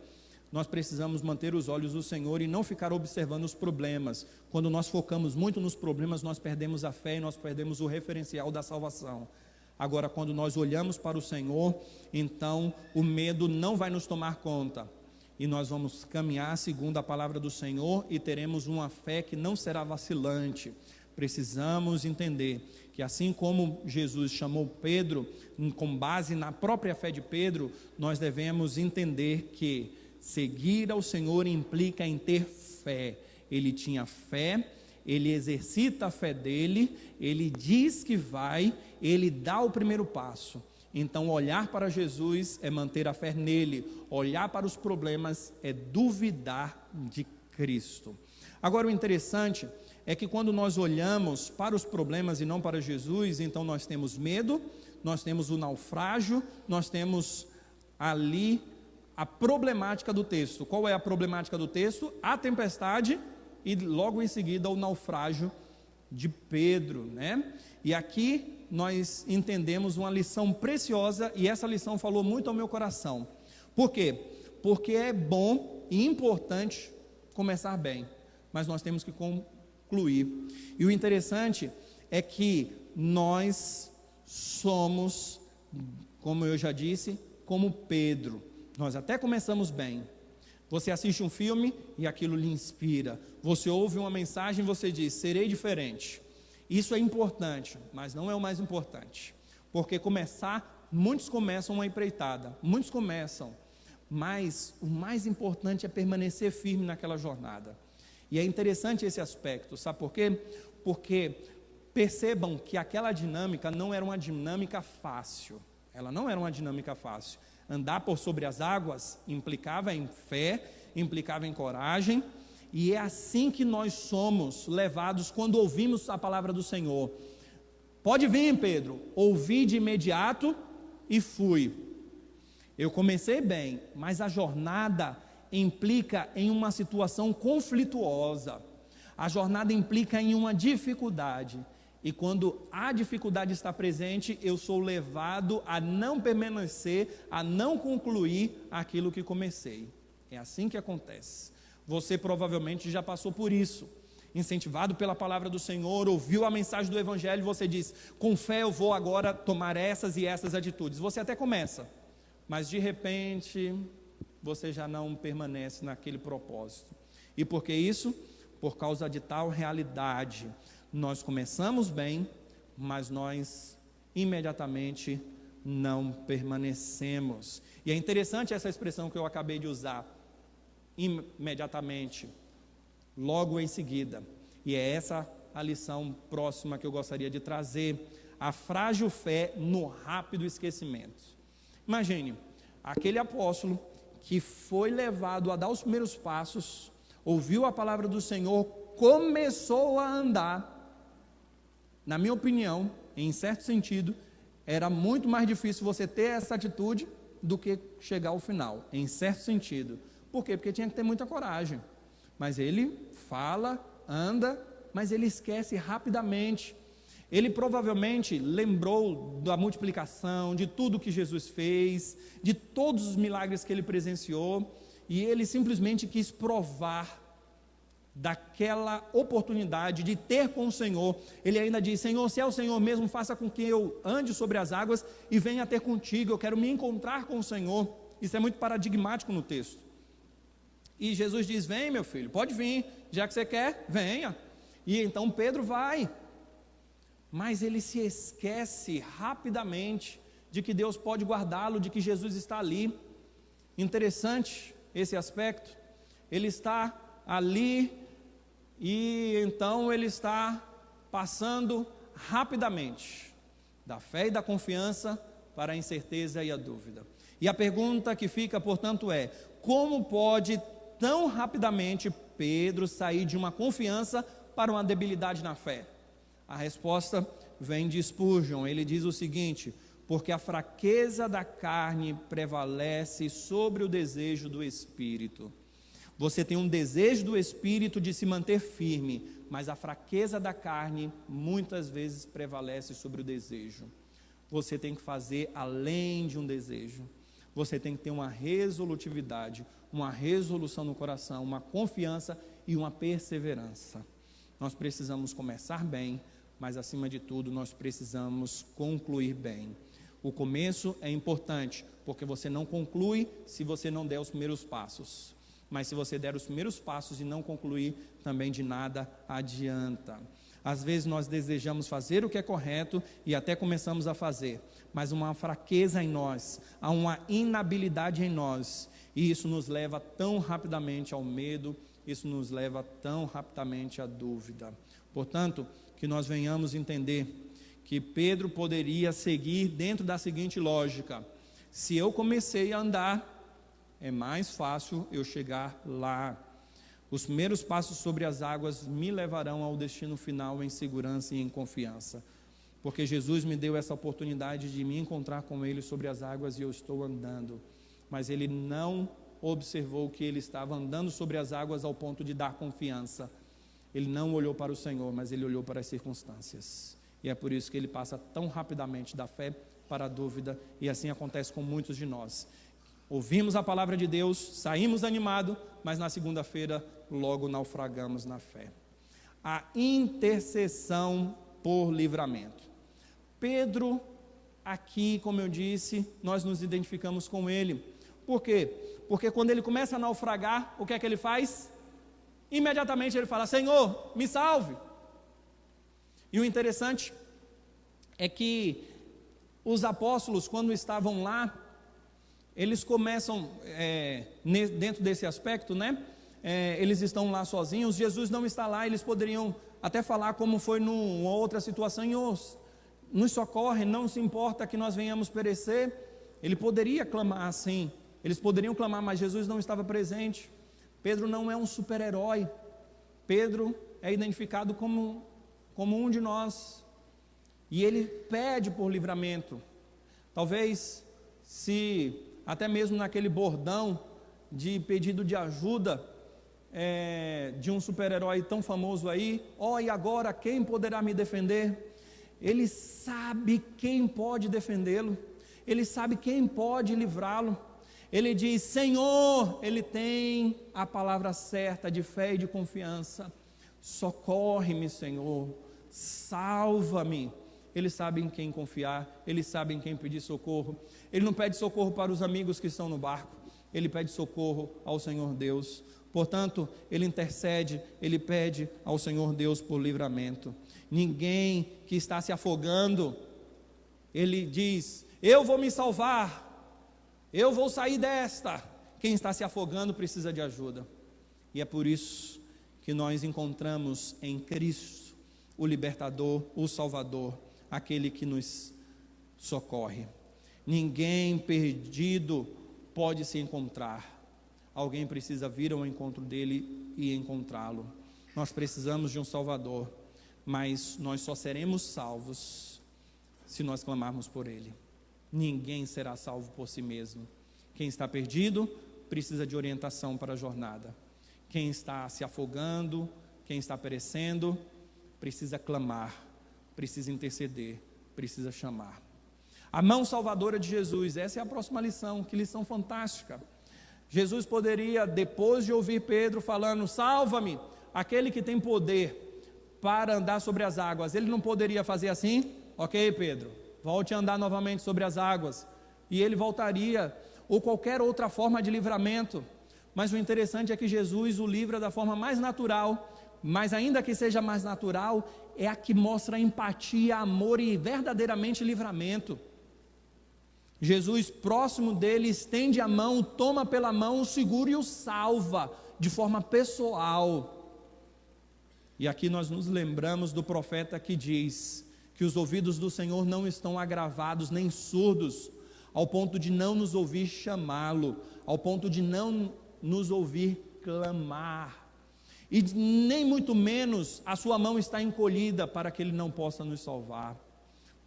nós precisamos manter os olhos do Senhor e não ficar observando os problemas. Quando nós focamos muito nos problemas, nós perdemos a fé e nós perdemos o referencial da salvação. Agora, quando nós olhamos para o Senhor, então o medo não vai nos tomar conta, e nós vamos caminhar segundo a palavra do Senhor e teremos uma fé que não será vacilante. Precisamos entender que assim como Jesus chamou Pedro, com base na própria fé de Pedro, nós devemos entender que seguir ao Senhor implica em ter fé. Ele tinha fé, ele exercita a fé dele, ele diz que vai, ele dá o primeiro passo. Então, olhar para Jesus é manter a fé nele, olhar para os problemas é duvidar de Cristo. Agora, o interessante é que quando nós olhamos para os problemas e não para Jesus, então nós temos medo, nós temos o naufrágio, nós temos ali a problemática do texto. Qual é a problemática do texto? A tempestade e logo em seguida o naufrágio de Pedro, né? E aqui nós entendemos uma lição preciosa, e essa lição falou muito ao meu coração. Por quê? Porque é bom e importante começar bem, mas nós temos que concluir. E o interessante é que nós somos, como eu já disse, como Pedro. Nós até começamos bem. Você assiste um filme e aquilo lhe inspira. Você ouve uma mensagem e você diz: serei diferente. Isso é importante, mas não é o mais importante. Porque muitos começam uma empreitada, muitos começam, mas o mais importante é permanecer firme naquela jornada. E é interessante esse aspecto, sabe por quê? Porque percebam que aquela dinâmica não era uma dinâmica fácil. Ela não era uma dinâmica fácil. Andar por sobre as águas implicava em fé, implicava em coragem, e é assim que nós somos levados quando ouvimos a palavra do Senhor. Pode vir, Pedro. Ouvi de imediato e fui. Eu comecei bem, mas a jornada implica em uma situação conflituosa. A jornada implica em uma dificuldade. E quando a dificuldade está presente, eu sou levado a não permanecer, a não concluir aquilo que comecei. É assim que acontece. Você provavelmente já passou por isso. Incentivado pela palavra do Senhor, ouviu a mensagem do Evangelho, você diz: com fé eu vou agora tomar essas e essas atitudes. Você até começa, mas de repente você já não permanece naquele propósito. E por que isso? Por causa de tal realidade. Nós começamos bem, mas nós imediatamente não permanecemos. E é interessante essa expressão que eu acabei de usar, imediatamente, logo em seguida. E é essa a lição próxima que eu gostaria de trazer: a frágil fé no rápido esquecimento. Imagine, aquele apóstolo que foi levado a dar os primeiros passos, ouviu a palavra do Senhor, começou a andar. Na minha opinião, em certo sentido, era muito mais difícil você ter essa atitude do que chegar ao final, em certo sentido. Por quê? Porque tinha que ter muita coragem. Mas ele fala, anda, mas ele esquece rapidamente. Ele provavelmente lembrou da multiplicação, de tudo que Jesus fez, de todos os milagres que ele presenciou, e ele simplesmente quis provar daquela oportunidade de ter com o Senhor. Ele ainda diz: Senhor, se é o Senhor mesmo, faça com que eu ande sobre as águas e venha ter contigo, eu quero me encontrar com o Senhor. Isso é muito paradigmático no texto. E Jesus diz: vem, meu filho, pode vir, já que você quer, venha. E então Pedro vai, mas ele se esquece rapidamente de que Deus pode guardá-lo, de que Jesus está ali. Interessante esse aspecto. Ele está ali e então ele está passando rapidamente da fé e da confiança para a incerteza e a dúvida. E a pergunta que fica, portanto, é: como pode tão rapidamente Pedro sair de uma confiança para uma debilidade na fé? A resposta vem de Spurgeon. Ele diz o seguinte: porque a fraqueza da carne prevalece sobre o desejo do Espírito. Você tem um desejo do Espírito de se manter firme, mas a fraqueza da carne muitas vezes prevalece sobre o desejo. Você tem que fazer além de um desejo. Você tem que ter uma resolutividade, uma resolução no coração, uma confiança e uma perseverança. Nós precisamos começar bem, mas acima de tudo nós precisamos concluir bem. O começo é importante, porque você não conclui se você não der os primeiros passos. Mas se você der os primeiros passos e não concluir, também de nada adianta. Às vezes nós desejamos fazer o que é correto e até começamos a fazer, mas uma fraqueza em nós, há uma inabilidade em nós, e isso nos leva tão rapidamente ao medo, isso nos leva tão rapidamente à dúvida. Portanto, que nós venhamos entender que Pedro poderia seguir dentro da seguinte lógica: se eu comecei a andar, é mais fácil eu chegar lá. Os primeiros passos sobre as águas me levarão ao destino final em segurança e em confiança, porque Jesus me deu essa oportunidade de me encontrar com Ele sobre as águas e eu estou andando. Mas Ele não observou que Ele estava andando sobre as águas ao ponto de dar confiança. Ele não olhou para o Senhor, mas Ele olhou para as circunstâncias, e é por isso que Ele passa tão rapidamente da fé para a dúvida, e assim acontece com muitos de nós. Ouvimos a palavra de Deus, saímos animados, mas na segunda-feira logo naufragamos na fé. A intercessão por livramento. Pedro, aqui, como eu disse, nós nos identificamos com ele. Por quê? Porque quando ele começa a naufragar, o que é que ele faz? Imediatamente ele fala: Senhor, me salve. E o interessante é que os apóstolos, quando estavam lá, eles começam, dentro desse aspecto, né? Eles estão lá sozinhos, Jesus não está lá. Eles poderiam até falar como foi numa outra situação: nos socorre, não se importa que nós venhamos perecer. Ele poderia clamar assim, eles poderiam clamar, mas Jesus não estava presente. Pedro não é um super-herói. Pedro é identificado como um de nós, e ele pede por livramento. Talvez, se até mesmo naquele bordão de pedido de ajuda de um super-herói tão famoso aí: e agora quem poderá me defender? Ele sabe quem pode defendê-lo, ele sabe quem pode livrá-lo. Ele diz: Senhor, ele tem a palavra certa de fé e de confiança: socorre-me, Senhor, salva-me. Ele sabe em quem confiar, ele sabe em quem pedir socorro. Ele não pede socorro para os amigos que estão no barco, ele pede socorro ao Senhor Deus. Portanto, ele intercede, ele pede ao Senhor Deus por livramento. Ninguém que está se afogando, ele diz: eu vou me salvar, eu vou sair desta. Quem está se afogando precisa de ajuda. E é por isso que nós encontramos em Cristo o libertador, o Salvador, aquele que nos socorre. Ninguém perdido pode se encontrar. Alguém precisa vir ao encontro dele e encontrá-lo. Nós precisamos de um Salvador, mas nós só seremos salvos se nós clamarmos por ele. Ninguém será salvo por si mesmo. Quem está perdido precisa de orientação para a jornada. Quem está se afogando, quem está perecendo, precisa clamar, precisa interceder, precisa chamar. A mão salvadora de Jesus, essa é a próxima lição, que lição fantástica. Jesus poderia, depois de ouvir Pedro falando, salva-me, aquele que tem poder para andar sobre as águas, ele não poderia fazer assim? Ok, Pedro, volte a andar novamente sobre as águas, e ele voltaria, ou qualquer outra forma de livramento. Mas o interessante é que Jesus o livra da forma mais natural, mas ainda que seja mais natural, é a que mostra empatia, amor e verdadeiramente livramento. Jesus, próximo dele, estende a mão, toma pela mão, o segura e o salva, de forma pessoal. E aqui nós nos lembramos do profeta que diz que os ouvidos do Senhor não estão agravados nem surdos, ao ponto de não nos ouvir chamá-lo, ao ponto de não nos ouvir clamar, e nem muito menos a sua mão está encolhida para que ele não possa nos salvar.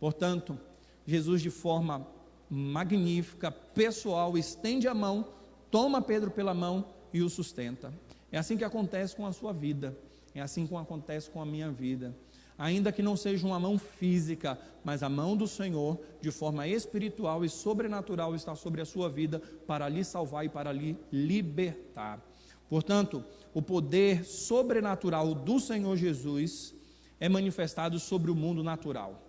Portanto, Jesus, de forma magnífica, pessoal, estende a mão, toma Pedro pela mão e o sustenta. É assim que acontece com a sua vida, é assim que acontece com a minha vida. Ainda que não seja uma mão física, mas a mão do Senhor, de forma espiritual e sobrenatural, está sobre a sua vida para lhe salvar e para lhe libertar. Portanto, o poder sobrenatural do Senhor Jesus é manifestado sobre o mundo natural.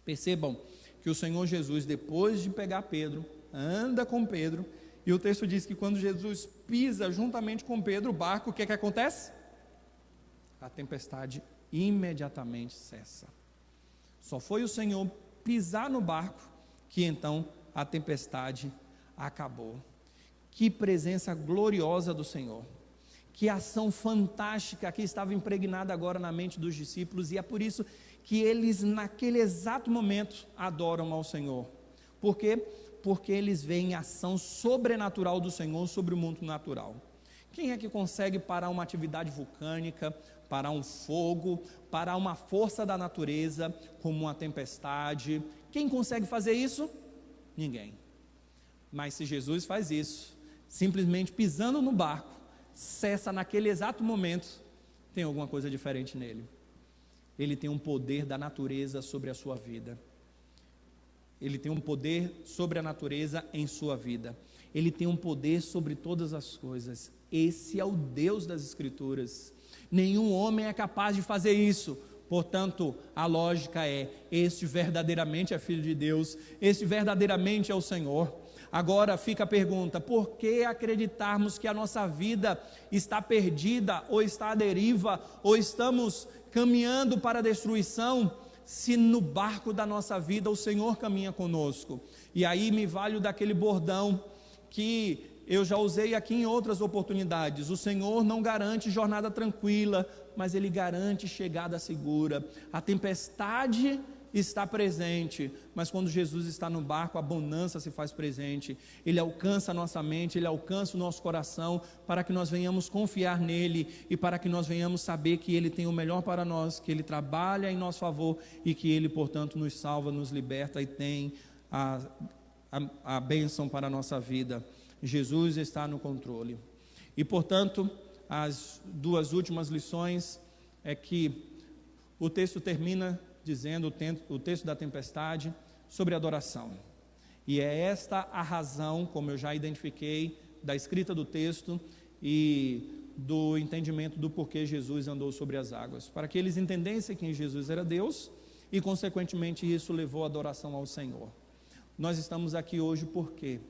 Percebam que o Senhor Jesus, depois de pegar Pedro, anda com Pedro, e o texto diz que quando Jesus pisa juntamente com Pedro, o barco, o que é que acontece? A tempestade imediatamente cessa. Só foi o Senhor pisar no barco que então a tempestade acabou. Que presença gloriosa do Senhor, que ação fantástica que estava impregnada agora na mente dos discípulos, e é por isso que eles naquele exato momento adoram ao Senhor. Por quê? Porque eles veem a ação sobrenatural do Senhor sobre o mundo natural. Quem é que consegue parar uma atividade vulcânica, parar um fogo, parar uma força da natureza, como uma tempestade? Quem consegue fazer isso? Ninguém. Mas se Jesus faz isso, simplesmente pisando no barco, cessa naquele exato momento, tem alguma coisa diferente nele. Ele tem um poder da natureza sobre a sua vida. Ele tem um poder sobre a natureza em sua vida. Ele tem um poder sobre todas as coisas. Esse é o Deus das Escrituras. Nenhum homem é capaz de fazer isso. Portanto, a lógica é: este verdadeiramente é Filho de Deus, este verdadeiramente é o Senhor. Agora fica a pergunta: por que acreditarmos que a nossa vida está perdida, ou está à deriva, ou estamos caminhando para a destruição, se no barco da nossa vida o Senhor caminha conosco? E aí me valho daquele bordão que eu já usei aqui em outras oportunidades: o Senhor não garante jornada tranquila, mas Ele garante chegada segura. A tempestade está presente, mas quando Jesus está no barco, a bonança se faz presente. Ele alcança a nossa mente, Ele alcança o nosso coração, para que nós venhamos confiar nele, e para que nós venhamos saber que Ele tem o melhor para nós, que Ele trabalha em nosso favor, e que Ele, portanto, nos salva, nos liberta e tem a bênção para a nossa vida. Jesus está no controle. E portanto, as duas últimas lições é que o texto termina dizendo, o texto da tempestade, sobre adoração. E é esta a razão, como eu já identifiquei, da escrita do texto e do entendimento do porquê Jesus andou sobre as águas, para que eles entendessem que Jesus era Deus, e consequentemente isso levou a adoração ao Senhor. Nós estamos aqui hoje por quê?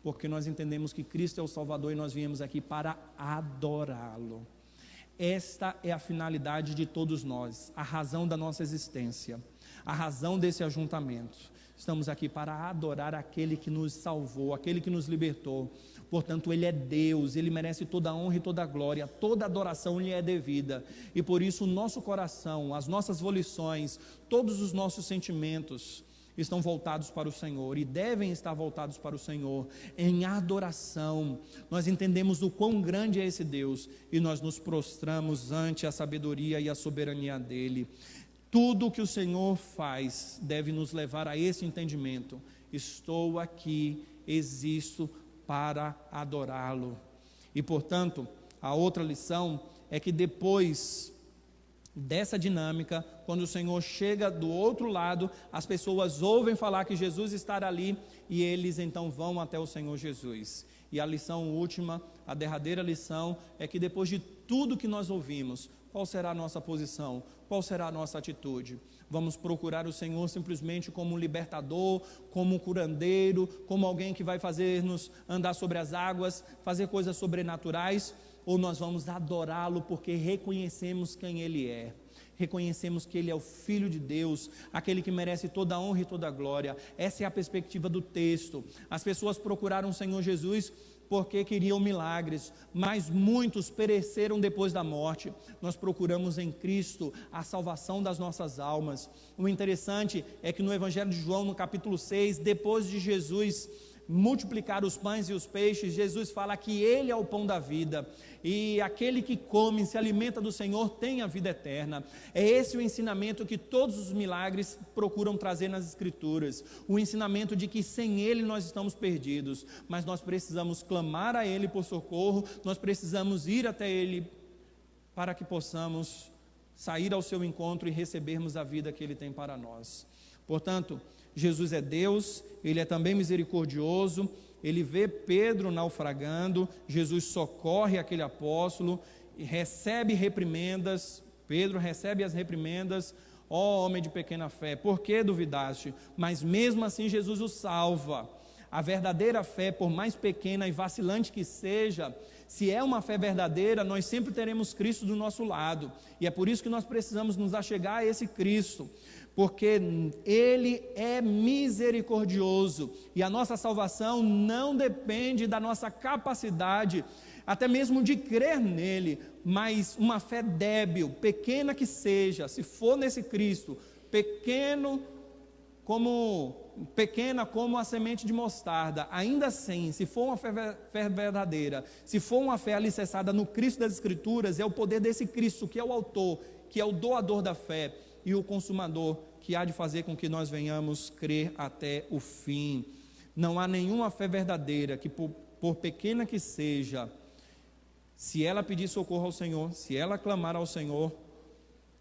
Porque nós entendemos que Cristo é o Salvador, e nós viemos aqui para adorá-lo. Esta é a finalidade de todos nós, a razão da nossa existência, a razão desse ajuntamento. Estamos aqui para adorar aquele que nos salvou, aquele que nos libertou. Portanto, Ele é Deus, Ele merece toda a honra e toda a glória, toda a adoração lhe é devida. E por isso o nosso coração, as nossas volições, todos os nossos sentimentos estão voltados para o Senhor e devem estar voltados para o Senhor em adoração. Nós entendemos o quão grande é esse Deus e nós nos prostramos ante a sabedoria e a soberania dEle. Tudo que o Senhor faz deve nos levar a esse entendimento. Estou aqui, existo para adorá-lo. E portanto, a outra lição é que depois dessa dinâmica, quando o Senhor chega do outro lado, as pessoas ouvem falar que Jesus está ali e eles então vão até o Senhor Jesus. E a lição última, a derradeira lição, é que depois de tudo que nós ouvimos, qual será a nossa posição? Qual será a nossa atitude? Vamos procurar o Senhor simplesmente como um libertador, como um curandeiro, como alguém que vai fazer-nos andar sobre as águas, fazer coisas sobrenaturais? Ou nós vamos adorá-lo porque reconhecemos quem Ele é, reconhecemos que Ele é o Filho de Deus, aquele que merece toda a honra e toda a glória. Essa é a perspectiva do texto. As pessoas procuraram o Senhor Jesus porque queriam milagres, mas muitos pereceram depois da morte. Nós procuramos em Cristo a salvação das nossas almas. O interessante é que no Evangelho de João, no capítulo 6, depois de Jesus multiplicar os pães e os peixes, Jesus fala que Ele é o pão da vida, e aquele que come, se alimenta do Senhor, tem a vida eterna. É esse o ensinamento que todos os milagres procuram trazer nas Escrituras, o ensinamento de que sem Ele nós estamos perdidos, mas nós precisamos clamar a Ele por socorro, nós precisamos ir até Ele, para que possamos sair ao seu encontro e recebermos a vida que Ele tem para nós. Portanto, Jesus é Deus, Ele é também misericordioso. Ele vê Pedro naufragando, Jesus socorre aquele apóstolo, e recebe reprimendas. Pedro recebe as reprimendas: ó homem de pequena fé, por que duvidaste? Mas mesmo assim Jesus o salva. A verdadeira fé, por mais pequena e vacilante que seja, se é uma fé verdadeira, nós sempre teremos Cristo do nosso lado, e é por isso que nós precisamos nos achegar a esse Cristo, porque Ele é misericordioso, e a nossa salvação não depende da nossa capacidade, até mesmo de crer nele, mas uma fé débil, pequena que seja, se for nesse Cristo, pequena como a semente de mostarda, ainda assim, se for uma fé verdadeira, se for uma fé alicerçada no Cristo das Escrituras, é o poder desse Cristo que é o autor, que é o doador da fé e o consumador, que há de fazer com que nós venhamos crer até o fim. Não há nenhuma fé verdadeira que, por pequena que seja, se ela pedir socorro ao Senhor, se ela clamar ao Senhor,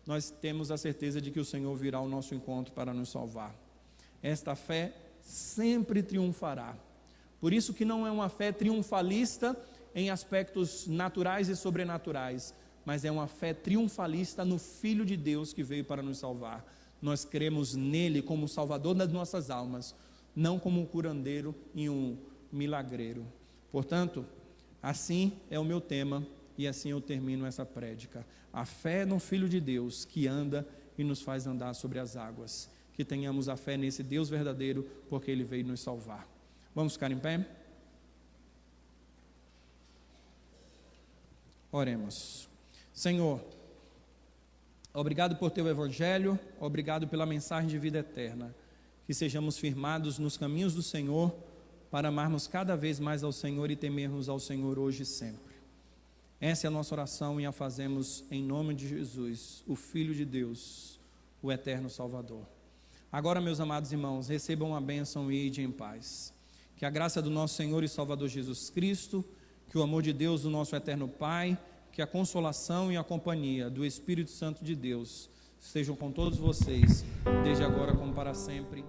nós temos a certeza de que o Senhor virá ao nosso encontro para nos salvar. Esta fé sempre triunfará. Por isso que não é uma fé triunfalista em aspectos naturais e sobrenaturais, mas é uma fé triunfalista no Filho de Deus que veio para nos salvar. Nós cremos nele como Salvador das nossas almas, não como um curandeiro e um milagreiro. Portanto, assim é o meu tema e assim eu termino essa prédica. A fé no Filho de Deus que anda e nos faz andar sobre as águas. Que tenhamos a fé nesse Deus verdadeiro, porque Ele veio nos salvar. Vamos ficar em pé? Oremos. Senhor, obrigado por Teu Evangelho, obrigado pela mensagem de vida eterna. Que sejamos firmados nos caminhos do Senhor, para amarmos cada vez mais ao Senhor e temermos ao Senhor hoje e sempre. Essa é a nossa oração e a fazemos em nome de Jesus, o Filho de Deus, o eterno Salvador. Agora, meus amados irmãos, recebam a bênção e ide em paz. Que a graça do nosso Senhor e Salvador Jesus Cristo, que o amor de Deus, do nosso eterno Pai, que a consolação e a companhia do Espírito Santo de Deus estejam com todos vocês, desde agora como para sempre.